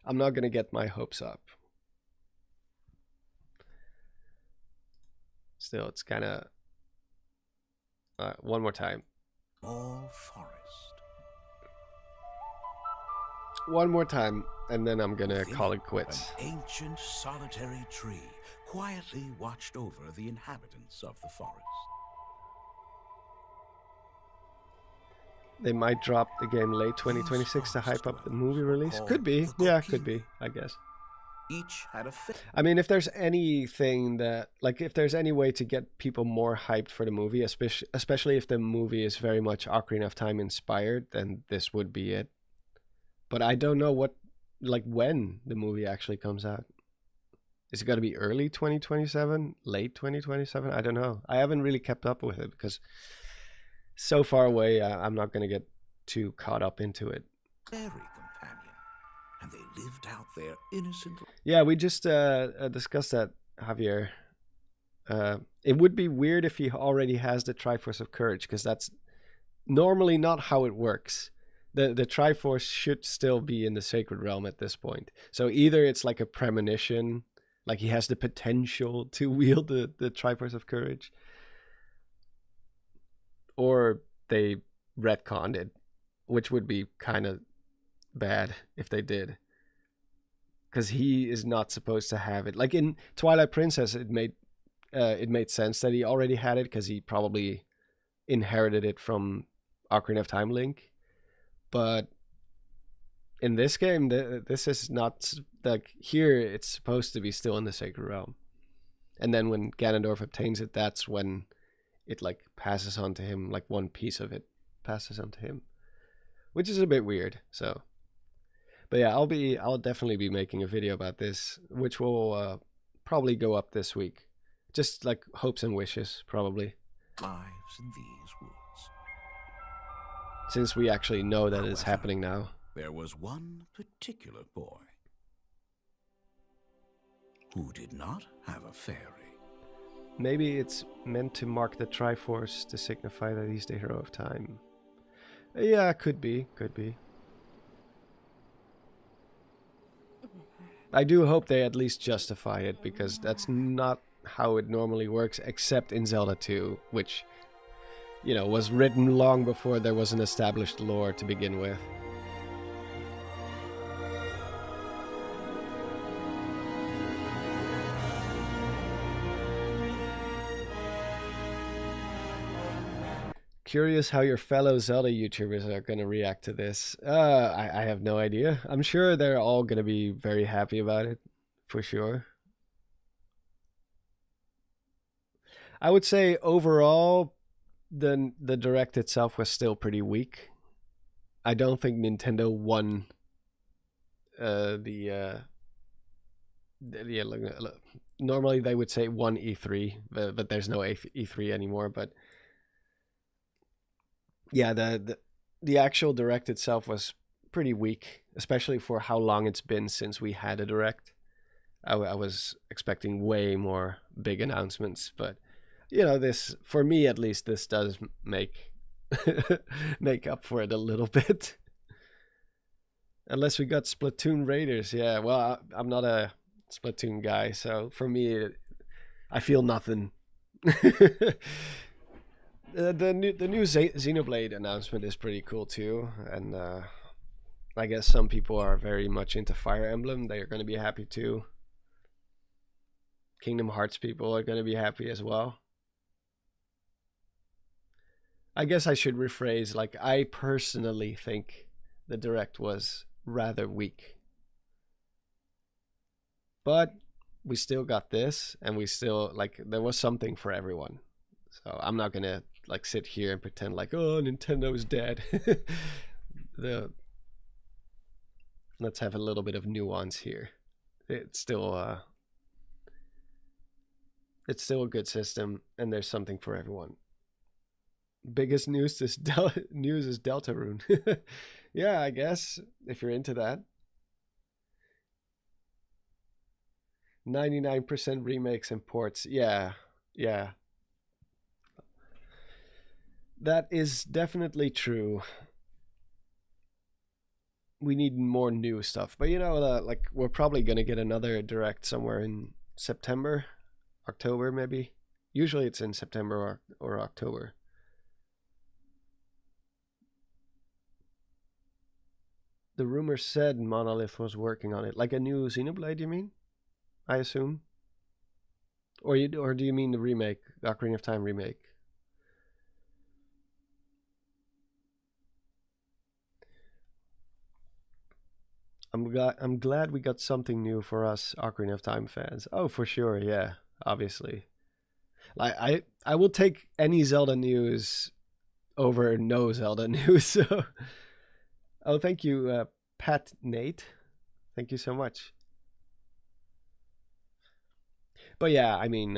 I'm not gonna get my hopes up. Still, it's kind of One more time. Small forest. One more time, and then I'm gonna call it quits. An ancient solitary tree quietly watched over the inhabitants of the forest. They might drop the game late 2026 to hype up the movie release. Could be. Yeah, could be, I guess. Each had a I mean, if there's anything that, like, if there's any way to get people more hyped for the movie, especially if the movie is very much Ocarina of Time inspired, then this would be it. But I don't know when the movie actually comes out. Is it going to be early 2027? Late 2027? I don't know. I haven't really kept up with it because so far away, I'm not going to get too caught up into it. Fairy companion, and they lived out their innocent. Yeah, we just discussed that, Javier. It would be weird if he already has the Triforce of Courage, because that's normally not how it works. The Triforce should still be in the Sacred Realm at this point. So either it's like a premonition, like he has the potential to wield the Triforce of Courage, or they retconned it, which would be kind of bad if they did. Because he is not supposed to have it. Like in Twilight Princess, it made sense that he already had it because he probably inherited it from Ocarina of Time Link. But in this game, this is not, like, here it's supposed to be still in the Sacred Realm. And then when Ganondorf obtains it, that's when it, like, passes on to him, like one piece of it passes on to him. Which is a bit weird, so. But yeah, I'll definitely be making a video about this, which will probably go up this week. Just like hopes and wishes, probably. Lives in these woods. Since we actually know that it's happening now. There was one particular boy who did not have a fairy. Maybe it's meant to mark the Triforce to signify that he's the hero of time. Yeah, could be, could be. I do hope they at least justify it, because that's not how it normally works, except in Zelda 2, which, you know, was written long before there was an established lore to begin with. Curious how your fellow Zelda YouTubers are going to react to this. I have no idea. I'm sure they're all going to be very happy about it, for sure. I would say overall, the Direct itself was still pretty weak. I don't think Nintendo won normally they would say won E3, but there's no E3 anymore, but yeah, the actual Direct itself was pretty weak, especially for how long it's been since we had a Direct. I was expecting way more big announcements, but you know, this, for me at least, this does make make up for it a little bit. Unless we got Splatoon Raiders, yeah. Well, I'm not a Splatoon guy, so for me, I feel nothing. The new Xenoblade announcement is pretty cool too, and I guess some people are very much into Fire Emblem. They are going to be happy too. Kingdom Hearts people are going to be happy as well. I guess I should rephrase, like, I personally think the Direct was rather weak. But we still got this, and we still, like, there was something for everyone. So I'm not gonna, like, sit here and pretend like, oh, Nintendo's dead. Let's have a little bit of nuance here. It's still a good system, and there's something for everyone. Biggest news is Deltarune. Yeah, I guess, if you're into that. 99% remakes and ports. Yeah. That is definitely true. We need more new stuff. But you know, like, we're probably going to get another Direct somewhere in September, October maybe. Usually it's in September or October. The rumor said Monolith was working on it, like a new Xenoblade. You mean? I assume. Or do you mean the remake, Ocarina of Time remake? I'm glad we got something new for us Ocarina of Time fans. Oh, for sure, yeah, obviously. Like I will take any Zelda news over no Zelda news. So, oh, thank you, Pat Nate. Thank you so much. But yeah, I mean,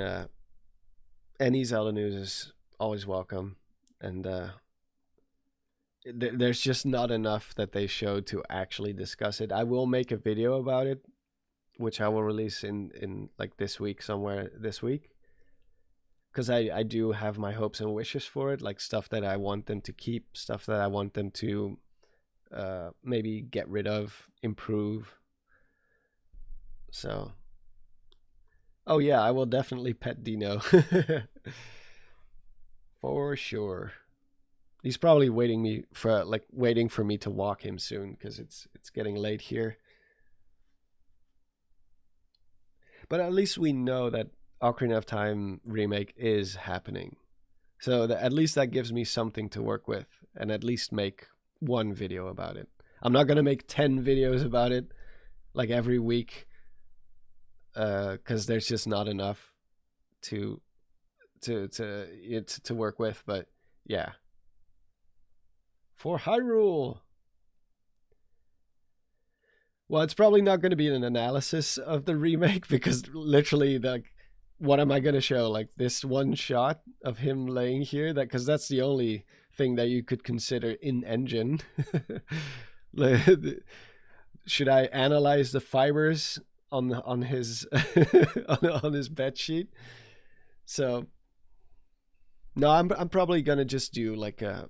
any Zelda news is always welcome, and there's just not enough that they showed to actually discuss it. I will make a video about it, which I will release in like this week, somewhere this week, because I do have my hopes and wishes for it, like stuff that I want them to keep, stuff that I want them to maybe get rid of, improve. So, oh yeah, I will definitely pet Dino. For sure. He's probably waiting for me to walk him soon, because it's getting late here. But at least we know that Ocarina of Time remake is happening. So at least that gives me something to work with, and at least make one video about it. I'm not gonna make 10 videos about it like every week, because there's just not enough to work with. But yeah, for Hyrule. Well, it's probably not going to be an analysis of the remake, because literally, like, what am I going to show? Like this one shot of him laying here, because that's the only thing that you could consider in engine. Should I analyze the fibers on his on his bed sheet? So no, I'm probably gonna just do like a,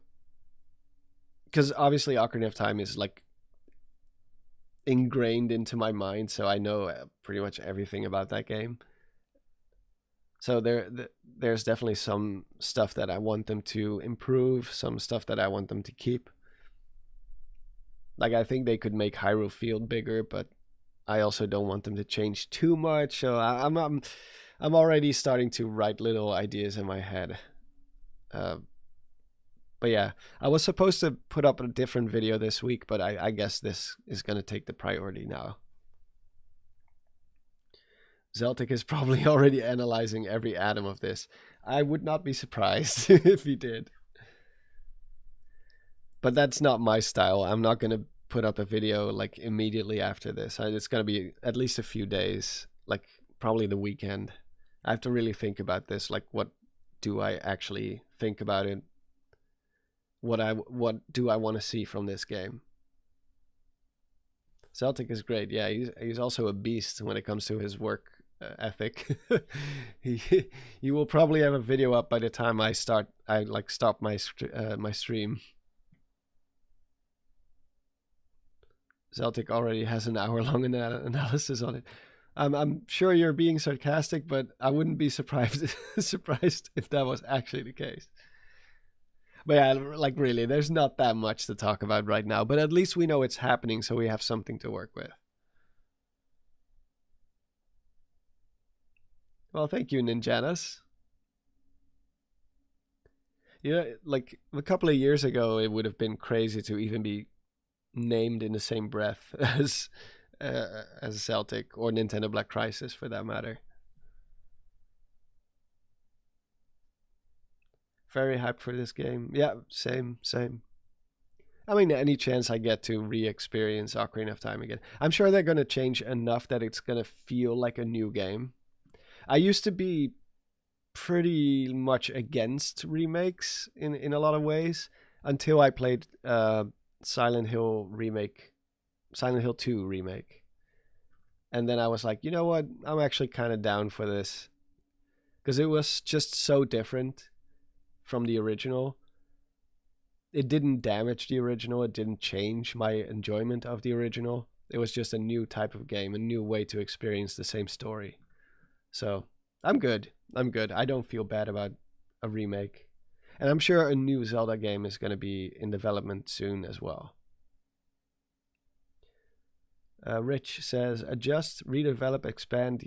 because obviously Ocarina of Time is like ingrained into my mind, so I know pretty much everything about that game. So there's definitely some stuff that I want them to improve, some stuff that I want them to keep. Like, I think they could make Hyrule Field bigger, but I also don't want them to change too much. So I'm already starting to write little ideas in my head. But yeah, I was supposed to put up a different video this week, but I guess this is going to take the priority now. Zeltic is probably already analyzing every atom of this. I would not be surprised if he did. But that's not my style. I'm not going to put up a video like immediately after this. It's going to be at least a few days, like probably the weekend. I have to really think about this. Like, what do I actually think about it? What do I want to see from this game? Celtic is great. Yeah, he's also a beast when it comes to his work ethic. He will probably have a video up by the time I stop my stream. Celtic already has an hour-long analysis on it. I'm sure you're being sarcastic, but I wouldn't be surprised if that was actually the case. But yeah, like really, there's not that much to talk about right now. But at least we know it's happening, so we have something to work with. Well, thank you, Ninjanas. Yeah, like a couple of years ago, it would have been crazy to even be named in the same breath as Celtic or Nintendo Black Crisis, for that matter. Very hyped for this game. Yeah, same. I mean, any chance I get to re-experience Ocarina of Time again. I'm sure they're going to change enough that it's going to feel like a new game. I used to be pretty much against remakes in a lot of ways, until I played Silent Hill 2 remake. And then I was like, you know what? I'm actually kind of down for this. Because it was just so different from the original. It didn't damage the original. It didn't change my enjoyment of the original. It was just a new type of game, a new way to experience the same story. So I'm good. I don't feel bad about a remake. And I'm sure a new Zelda game is going to be in development soon as well. Rich says, adjust, redevelop, expand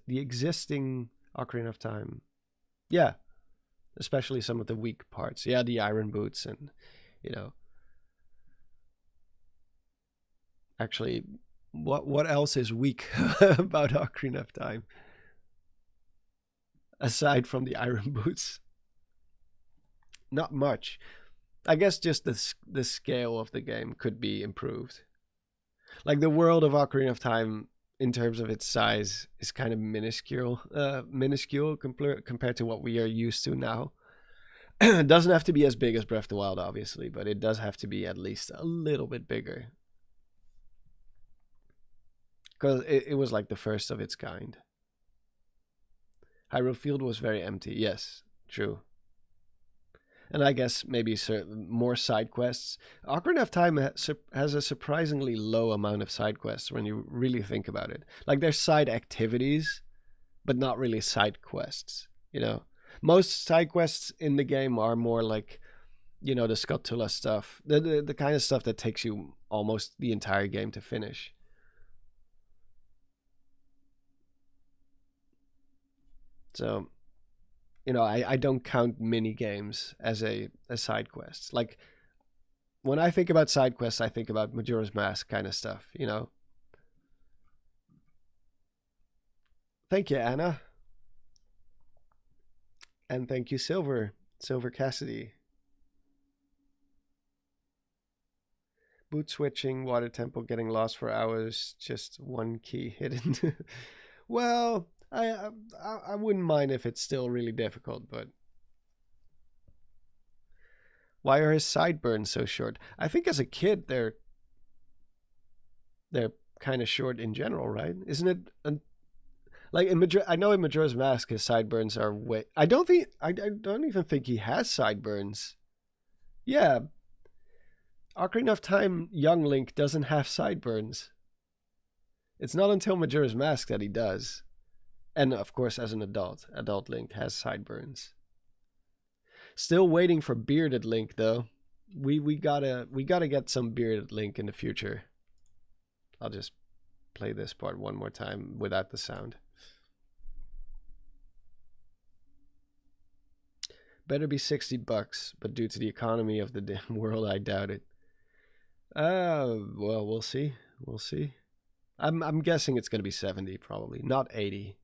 the existing Ocarina of Time. Yeah, especially some of the weak parts. Yeah, the iron boots and, you know. Actually, what else is weak about Ocarina of Time? Aside from the iron boots. Not much. I guess just the scale of the game could be improved. Like the world of Ocarina of Time, in terms of its size, is kind of minuscule compared to what we are used to now. It doesn't have to be as big as Breath of the Wild, obviously, but it does have to be at least a little bit bigger. Because it was like the first of its kind. Hyrule Field was very empty. Yes, true. And I guess maybe more side quests. Ocarina of Time has a surprisingly low amount of side quests when you really think about it. Like there's side activities, but not really side quests, you know. Most side quests in the game are more like, you know, the Skulltula stuff. The kind of stuff that takes you almost the entire game to finish. So, you know, I don't count mini games as a side quest. Like when I think about side quests, I think about Majora's Mask kind of stuff, you know. Thank you, Anna. And thank you, Silver Cassidy. Boot switching, water temple, getting lost for hours, just one key hidden. Well, I wouldn't mind if it's still really difficult, but why are his sideburns so short? I think as a kid they're kind of short in general, right? Isn't it? Like in I know in Majora's Mask his sideburns are way. I don't even think he has sideburns. Yeah, Ocarina of Time young Link doesn't have sideburns. It's not until Majora's Mask that he does. And of course, as an adult Link has sideburns. Still waiting for bearded Link though. We gotta get some bearded Link in the future. I'll just play this part one more time without the sound. Better be $60, but due to the economy of the damn world, I doubt it. Well, we'll see. We'll see. I'm guessing it's gonna be 70 probably, not 80.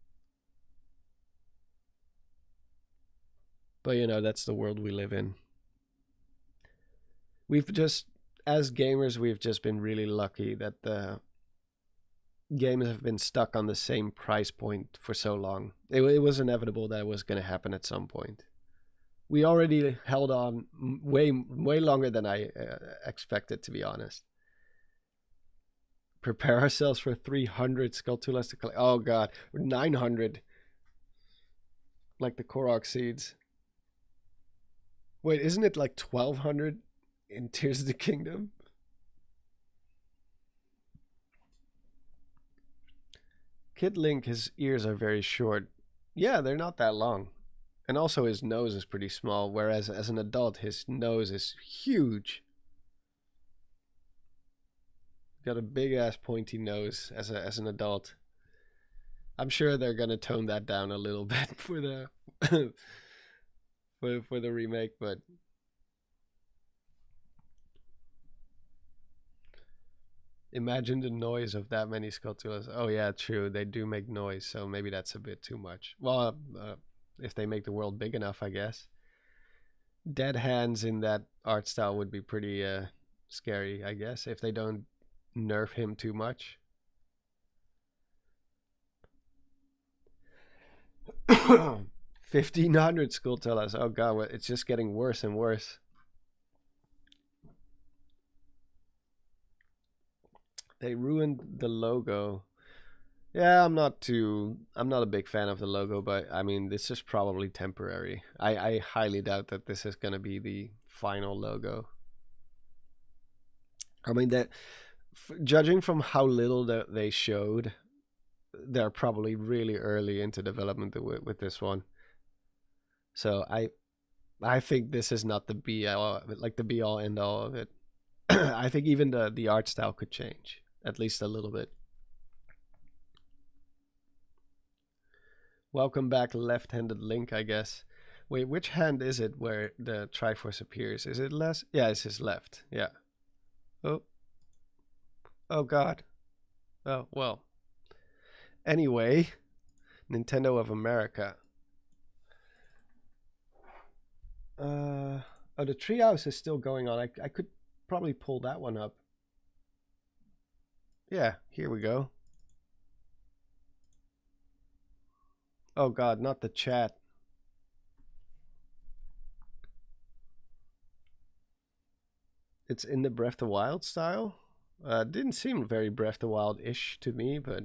But, you know, that's the world we live in. We've just, as gamers, we've just been really lucky that the games have been stuck on the same price point for so long. It was inevitable that it was going to happen at some point. We already held on way longer than I expected, to be honest. Prepare ourselves for 300 Skulltulas to collect. Oh, God. 900. Like the Korok seeds. Wait, isn't it like 1,200 in Tears of the Kingdom? Kid Link, his ears are very short. Yeah, they're not that long. And also his nose is pretty small, whereas as an adult, his nose is huge. Got a big-ass pointy nose as an adult. I'm sure they're going to tone that down a little bit for the... for the remake, but imagine the noise of that many Skulltulas. Oh yeah, true, they do make noise, so maybe that's a bit too much. Well, if they make the world big enough, I guess. Dead hands in that art style would be pretty scary, I guess, if they don't nerf him too much. 1,500 Skulltulas. Oh god, it's just getting worse and worse. They ruined the logo. Yeah, I'm not a big fan of the logo, but I mean, this is probably temporary. I highly doubt that this is going to be the final logo. I mean, that judging from how little that they showed, they're probably really early into development with this one. So I think this is not the be all, like the be all end all of it. I think even the art style could change. at least a little bit. Welcome back, left-handed Link, I guess. Wait, which hand is it where the Triforce appears? Is it left? Yeah, it's his left. Yeah. Oh. Oh, God. Oh, well. Anyway, Nintendo of America. Oh, the Treehouse is still going on. I could probably pull that one up. Yeah, here we go. Oh, God, not the chat. It's in the Breath of the Wild style. Didn't seem very Breath of the Wild-ish to me, but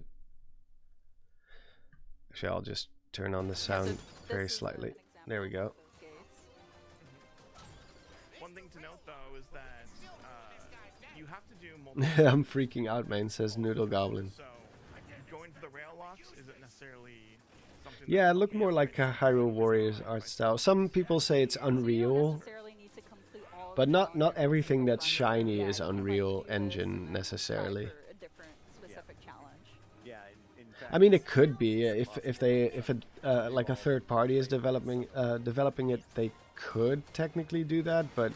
actually I'll just turn on the sound very slightly. There we go. One thing to note though is that you have to do multiple. I'm freaking out, man, says Noodle Goblin. So going for the rail locks isn't necessarily something. Yeah, it looked more like a Hyrule Warriors art style. Some people say it's Unreal, but not everything that's shiny is Unreal Engine necessarily. I mean, it could be if like a third party is developing it, they could technically do that, but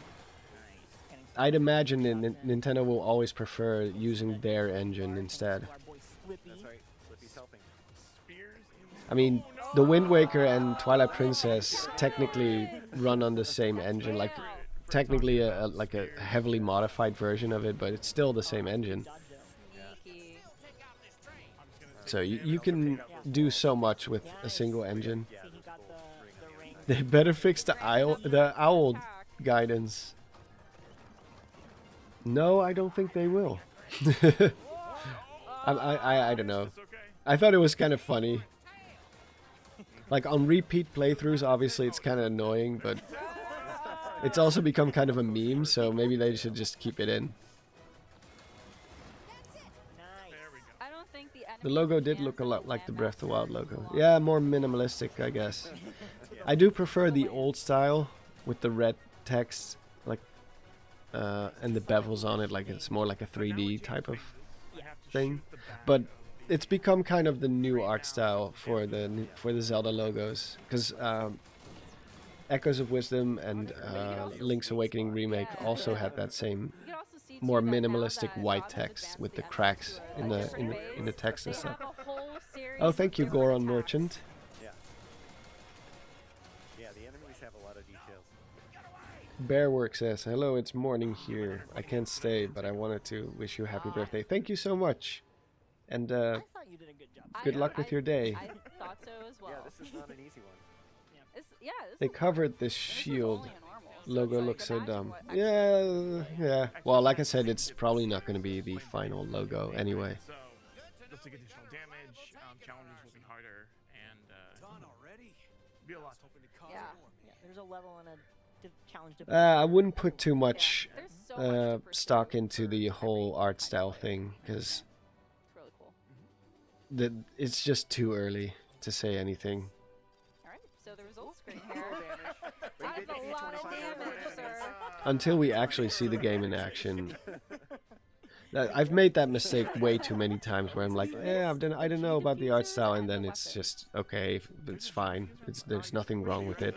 I'd imagine Nintendo will always prefer using their engine instead. I mean, the Wind Waker and Twilight Princess technically run on the same engine, like technically like a heavily modified version of it, but it's still the same engine. So you can do so much with a single engine. They better fix the owl guidance. No, I don't think they will. I don't know. I thought it was kind of funny. Like on repeat playthroughs, obviously it's kind of annoying, but it's also become kind of a meme, so maybe they should just keep it in. The logo did look a lot like the Breath of the Wild logo. Yeah, more minimalistic, I guess. I do prefer the old style with the red text, like, and the bevels on it, like it's more like a 3D type of thing. But it's become kind of the new art style for the Zelda logos, because Echoes of Wisdom and Link's Awakening Remake also had that same more minimalistic white text with the cracks in the text and stuff. Oh, thank you, Goron Merchant. Yeah, the enemies have a lot of details. Bearwork says, hello, it's morning here. I can't stay, but I wanted to wish you a happy birthday. Thank you so much. And good luck with your day. I thought so as well. Yeah, this is not an easy one. They covered the shield. Logo looks so dumb. Yeah. Well, like I said, it's probably not going to be the final logo anyway. So you'll take additional damage. Challenges will be harder, and be a lot tougher. Yeah, there's a level and a challenge. I wouldn't put too much stock into the whole art style thing, because it's just too early to say anything. Alright, so the results screen here. That's a lot of damage, sir. Until we actually see the game in action. I've made that mistake way too many times where I'm like, I don't know about the art style, and then it's just okay, it's fine. There's nothing wrong with it.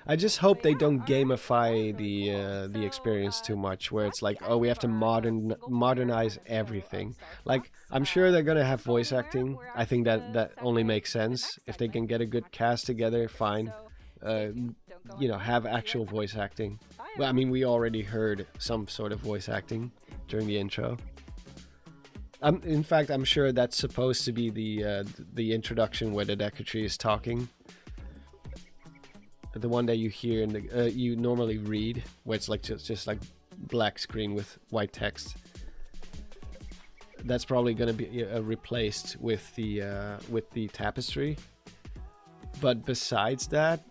I just hope they don't gamify the experience too much, where it's like, oh, we have to modernize everything. Like, I'm sure they're gonna have voice acting. I think that only makes sense. If they can get a good cast together, fine. You know, have actual voice acting. Well, I mean, we already heard some sort of voice acting during the intro. In fact, I'm sure that's supposed to be the introduction where the Deku Tree is talking. The one that you hear in the you normally read, where it's like just like black screen with white text. That's probably going to be replaced with the tapestry. But besides that,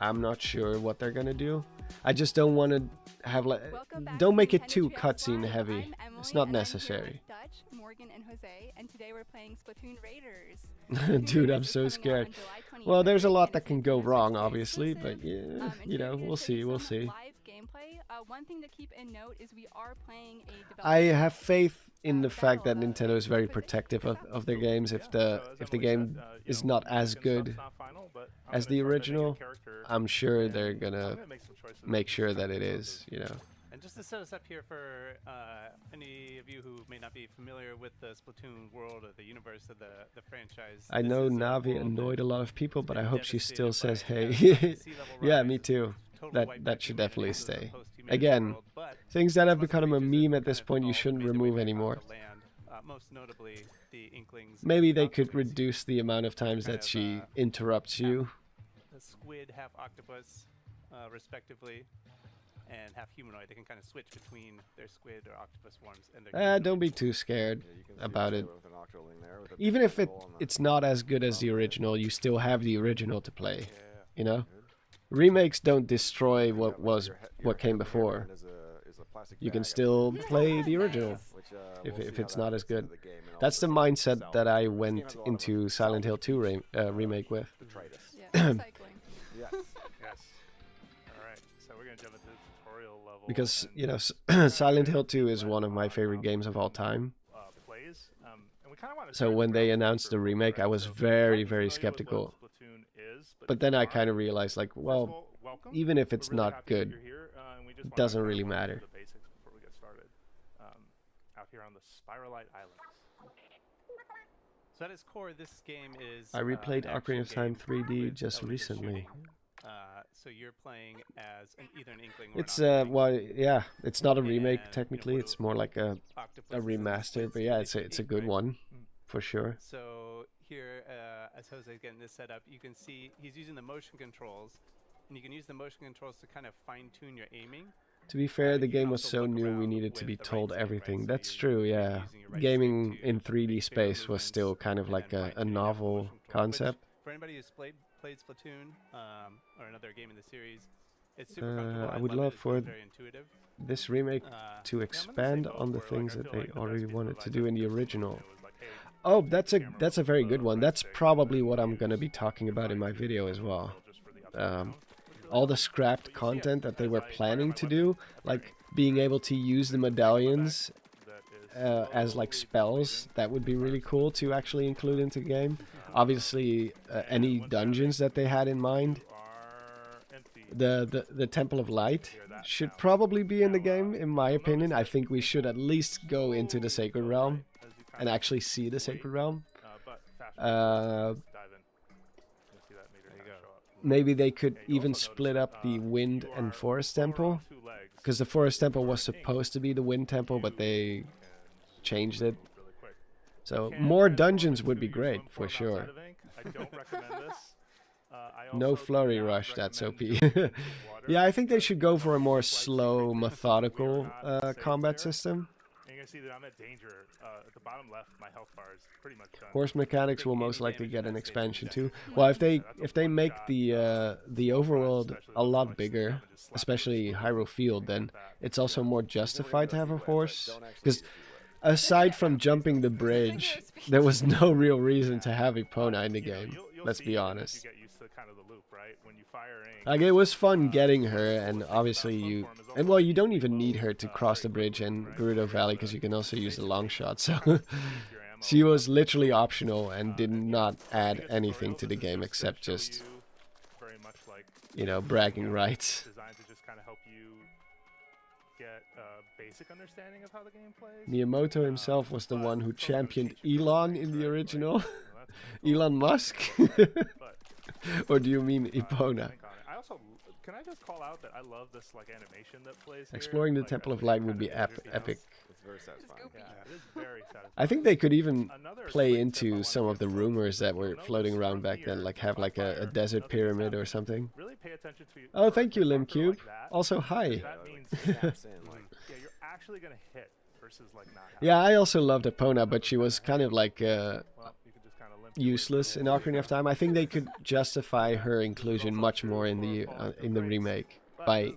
I'm not sure what they're gonna do. I just don't want to have don't make it too cutscene heavy. It's not necessary. Dutch, Morgan, and Jose, and today we're playing Splatoon Raiders. Dude, I'm so scared. Well, there's a lot that can go wrong, obviously, but yeah, you know, we'll see. Live gameplay. one thing to keep in note is we are playing a I have faith in the fact that Nintendo is very protective of their games. If the game is not as good as the original, I'm sure they're gonna make sure that it is, you know. And just to set us up here for any of you who may not be familiar with the Splatoon world or the universe of the franchise. I know Navi annoyed a lot of people, but I hope she still says hey. Yeah, me too. That should definitely stay. Again, things that have become a meme at this point you shouldn't remove anymore. Most notably, the Inklings. Maybe they could reduce the amount of times that she interrupts you. The squid, half octopus, respectively, and half humanoid. They can kind of switch between their squid or octopus forms. And Don't be too scared about it. Even if it's not as good as the original, you still have the original to play. You know, remakes don't destroy what came before. You can still play the original if it's not as good. That's the mindset that I went into Silent Hill 2 remake with. Because, you know, Silent Hill 2 is one of my favorite games of all time. So when they announced the remake, I was very, very skeptical. But then I kind of realized, like, well, even if it's not good, it doesn't really matter. Out here on the Spiralite Islands. So at its core, this game is. I replayed Ocarina of Time 3D just recently. So you're playing as either an Inkling or it's well, yeah, it's not a remake technically. It's more like a remaster, but yeah, it's a good one for sure. So here, as Jose's getting this set up, you can see he's using the motion controls, and you can use the motion controls to kind of fine-tune your aiming. To be fair, the game was so new we needed to be told everything. That's true, yeah. Gaming in 3D space was still kind of like a novel concept. For anybody who's played Splatoon or another game in the series, it's super comfortable. I would love for very intuitive. this remake to expand on the things that they already wanted to do in the original. Oh, that's a very good one. That's probably what I'm gonna be talking about in my video as well. All the scrapped content that they were planning to do, like being able to use the medallions as like spells, that would be really cool to actually include into the game. Obviously, any dungeons that they had in mind. The Temple of Light should probably be in the game, in my opinion. I think we should at least go into the Sacred Realm and actually see the Sacred Realm. Maybe they could even split up the Wind and Forest Temple, because the Forest Temple was supposed to be the Wind Temple, but they changed it. So more dungeons would be great, for sure. No flurry rush, that's OP. Yeah, I think they should go for a more slow, methodical combat system. And you can see that I'm at danger. At the bottom left, my health bar is pretty much done. Horse mechanics will most likely get an expansion too. Well, if they make the overworld a lot bigger, especially Hyrule Field, then it's also more justified to have a horse. Because aside from jumping the bridge, there was no real reason to have Epona in the game. Let's be honest. Like, it was fun getting her, and obviously you don't even need her to cross the bridge in Gerudo Valley, because you can also use the long shot. So she was literally optional and did not add anything to the game except just, you know, bragging rights. Designed to just kind of help you get a basic understanding of how the game plays. Miyamoto himself was the one who championed Elon in the original. Elon Musk? Or do you mean Epona? I also, can I just call out that I love this like animation that plays here? Exploring the Temple of Light would be epic. It's very satisfying. Yeah, it is very satisfying. I think they could even play into some of the rumors that were floating around back then, like have like a desert pyramid or something. Really pay attention to. Oh, thank you, Limcube. Also, hi. That means yeah, you're actually gonna hit versus like not. Yeah, I also loved Epona, but she was kind of like useless in Ocarina of Time. I think they could justify her inclusion much more in the remake by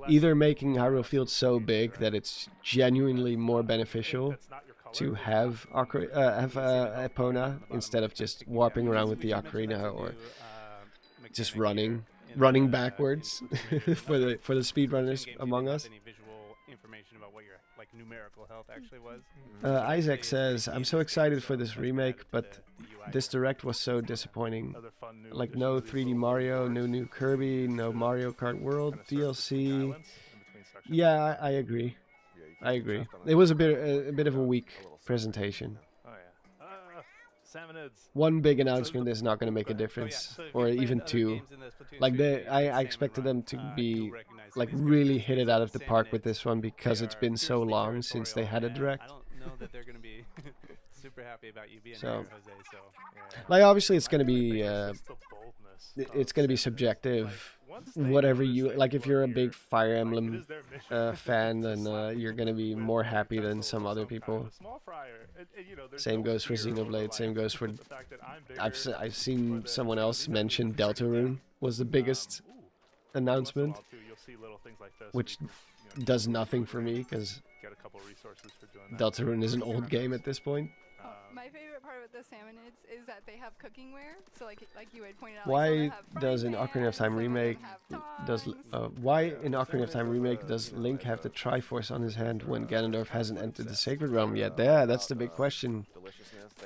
either making Hyrule Field so big that it's genuinely more beneficial to have Epona instead of just warping around with the Ocarina or just running running backwards for the speedrunners among us. Any visual information about what your like numerical health actually was. Isaac says, "I'm so excited for this remake, but this direct was so disappointing. Like no 3D Mario, no new Kirby, no Mario Kart World DLC." Yeah, I agree. I agree. It was a bit of a weak presentation. Oh yeah. Salmonids. One big announcement is not going to make a difference, or even two. Like I expected them to be like really hit it out of the park with this one because it's been so long since they had a direct. I don't know that they're going to be super happy about you being So, here, Jose. So, like obviously it's going to be subjective. Whatever you like, if you're a big Fire Emblem fan, then you're gonna be more happy than some other people. Same goes for Xenoblade. Same goes for. I've seen someone else mention Deltarune was the biggest announcement, which does nothing for me because Deltarune is an old game at this point. My favorite part about the Salmonids is that they have cooking ware. So like you had pointed out. Why does in Ocarina of Time remake does Link have the Triforce on his hand when Ganondorf hasn't entered the Sacred Realm yet? Yeah, that's the big question.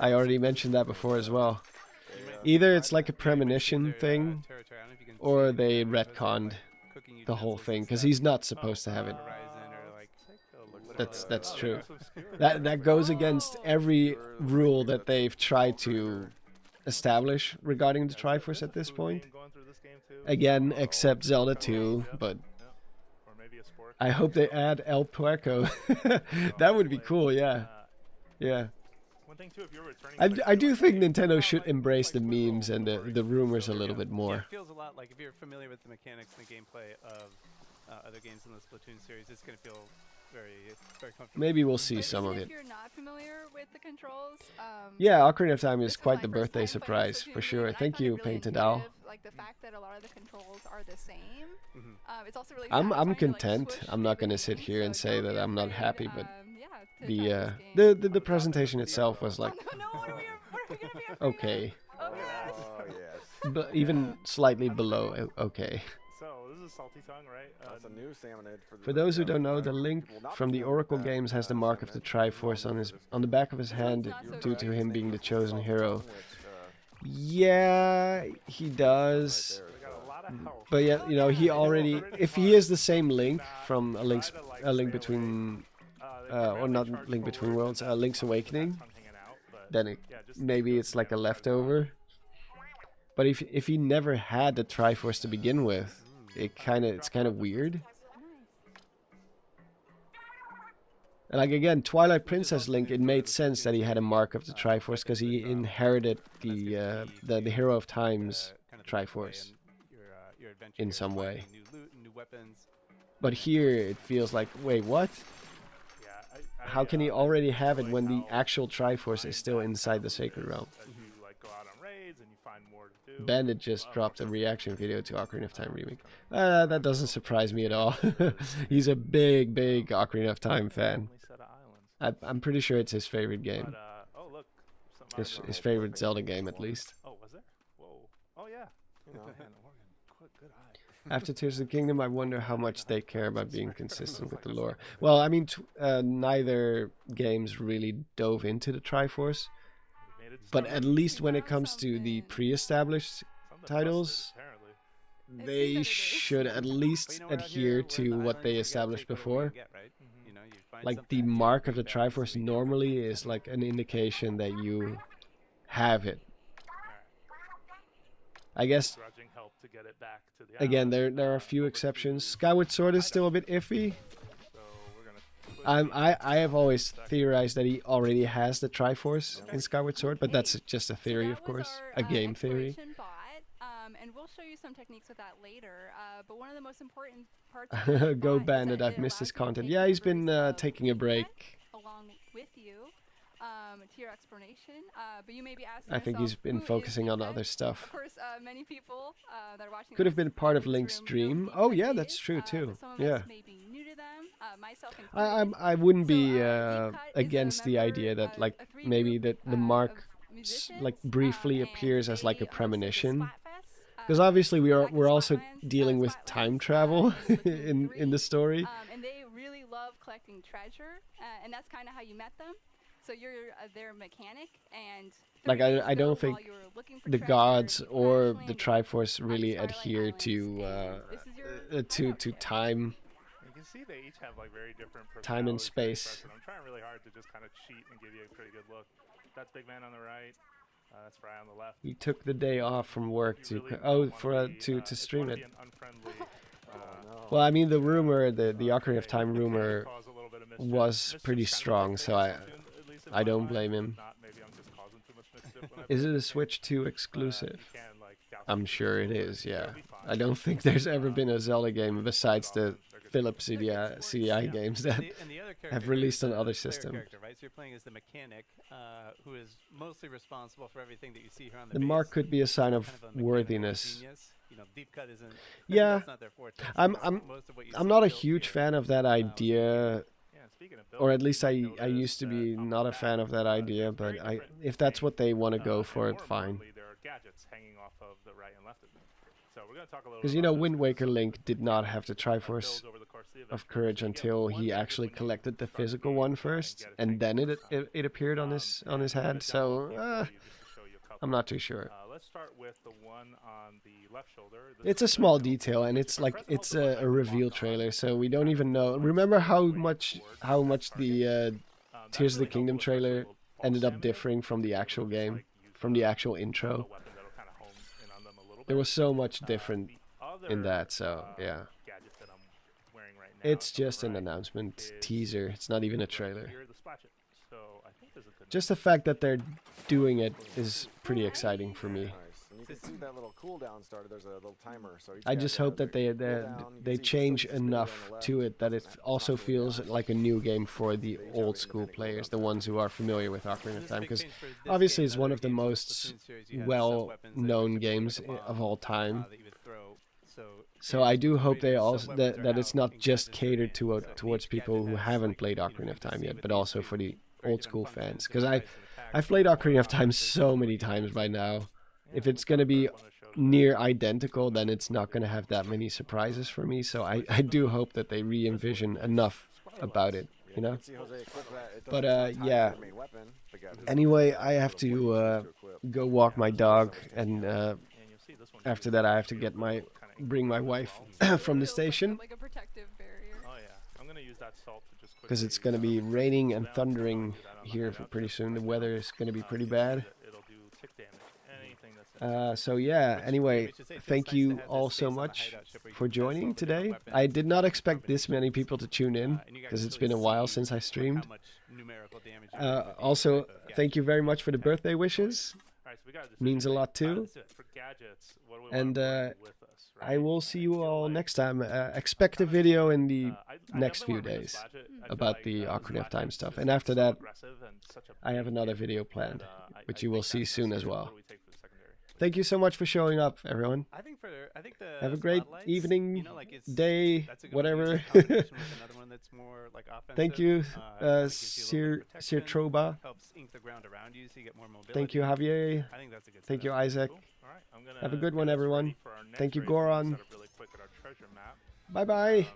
I already mentioned that before as well. Either it's like a premonition thing, or they retconned the whole thing because he's not supposed to have it. That's true. That goes against every rule that they've tried to establish regarding the Triforce at this point. Again, except Zelda 2, but I hope they add El Puerco. That would be cool, yeah. Yeah. I do think Nintendo should embrace the memes and the rumors a little bit more. Yeah, it feels a lot like if you're familiar with the mechanics and the gameplay of other games in the Splatoon series, it's going to feel very comfortable. Maybe we'll see some of it. If you're not familiar with the controls, yeah, Ocarina of Time is quite the birthday surprise for sure. Thank you, Painted Owl. Like the fact that a lot of the controls are the same. It's also really I'm content. I'm not gonna sit here and say that I'm not happy, but the presentation itself was like okay, but even slightly below okay. Salty tongue, right? That's a new Salmonid for those who don't know, the Link from the Oracle games has the mark of the Triforce on the back of his hand due to him being the chosen hero. Yeah, he does. But yeah, you know, he already, if he is the same Link from a Link Between or not Link Between Worlds, Link's Awakening, then maybe it's like a leftover. But if he never had the Triforce to begin with, it's kind of weird. And like again, Twilight Princess Link, it made sense that he had a mark of the Triforce because he inherited the Hero of Time's Triforce in some way. But here it feels like, wait, what? How can he already have it when the actual Triforce is still inside the Sacred Realm? Bandit just dropped a reaction video to Ocarina of Time remake. That doesn't surprise me at all. He's a big Ocarina of Time fan. I'm pretty sure it's his favorite game. His favorite Zelda game, at least. Oh, was it? Whoa. Oh, yeah. Good eye. After Tears of the Kingdom, I wonder how much they care about being consistent with the lore. Well, I mean, neither games really dove into the Triforce. But at least when it comes to the pre-established titles, they should at least adhere to what they established before. Like the mark of the Triforce normally is like an indication that you have it. I guess, again, there are a few exceptions. Skyward Sword is still a bit iffy. I have always theorized that he already has the Triforce in Skyward Sword, but that's just a theory, of course, a game theory. And we'll show you some techniques with that later. But one of the most important parts Go Bandit, I've missed his content. Yeah, he's been taking a break. Along with you to your explanation. But you may be asking I think he's been focusing on other stuff. Of course, many people that are watching could have been part of Link's dream. Oh yeah, that's true too. Yeah. I wouldn't be against the idea that like maybe that the mark like briefly appears as like a premonition, Because obviously we're also dealing with time travel in the story. And they really love collecting treasure, and that's kind of how you met them. So you're their mechanic, and Like I don't think the gods or the Triforce really adhere to time. You can see they each have like very different time and space. I'm trying really hard to just kind of cheat and give you a pretty good look. That's Big Man on the right. That's Fry on the left. He took the day off from work to stream it. Well, I mean the rumor, the Ocarina of Time rumor was pretty strong, so I don't blame him. Is it a Switch 2 exclusive? I'm sure it is, yeah. I don't think there's ever been a Zelda game besides the Philips CDI games that have released on other systems. Right? So you're playing as the mechanic, who is mostly responsible for everything that you see here on the mark could be a sign of worthiness. You know, deep cut isn't, yeah, that's not their forte. I'm not a huge fan of that idea. Or at least I used to be not a fan of that idea, but if that's what they want to go for it, fine. Because, you know, Wind Waker Link did not have the Triforce of Courage until he actually collected the physical one first, and then it appeared on his hand, so I'm not too sure. Let's start with the one on the left shoulder. It's a small detail, and it's a reveal trailer, so we don't even know. Remember how much the Tears of the Kingdom trailer ended up differing from the actual game, from the actual intro? There was so much different in that, so yeah. It's just an announcement teaser. It's not even a trailer. Just the fact that they're doing it is pretty exciting for me. You can see that little cooldown started. There's a little timer. So I just hope that they change enough to it that it also feels like a new game for the old school players, the ones who are familiar with Ocarina of Time, because obviously it's one of the most well-known games of all time. So I do hope they also that it's not just catered towards people who haven't played Ocarina of Time yet, but also for the old school fans. Because I've played Ocarina of Time so many times by now. If it's going to be near identical, then it's not going to have that many surprises for me. So I do hope that they re-envision enough about it, you know? But yeah. Anyway, I have to go walk my dog, and after that I have to bring my wife from the station. Because it's going to be raining and thundering here pretty soon. The weather is going to be pretty bad. So yeah, anyway, thank you all so much for joining today. I did not expect this many people to tune in, because it's been a while since I streamed. Also, thank you very much for the birthday wishes. Means a lot too. And I will see you all next time. Expect a video in the next few days about the Ocarina of Time stuff. And after that, I have another video planned, which you will see soon as well. Thank you so much for showing up, everyone. Have a great evening, day, whatever. Thank you, Sir Troba. Thank you, Javier. Thank you, Isaac. Have a good one, everyone. Thank you, Goron. Bye-bye.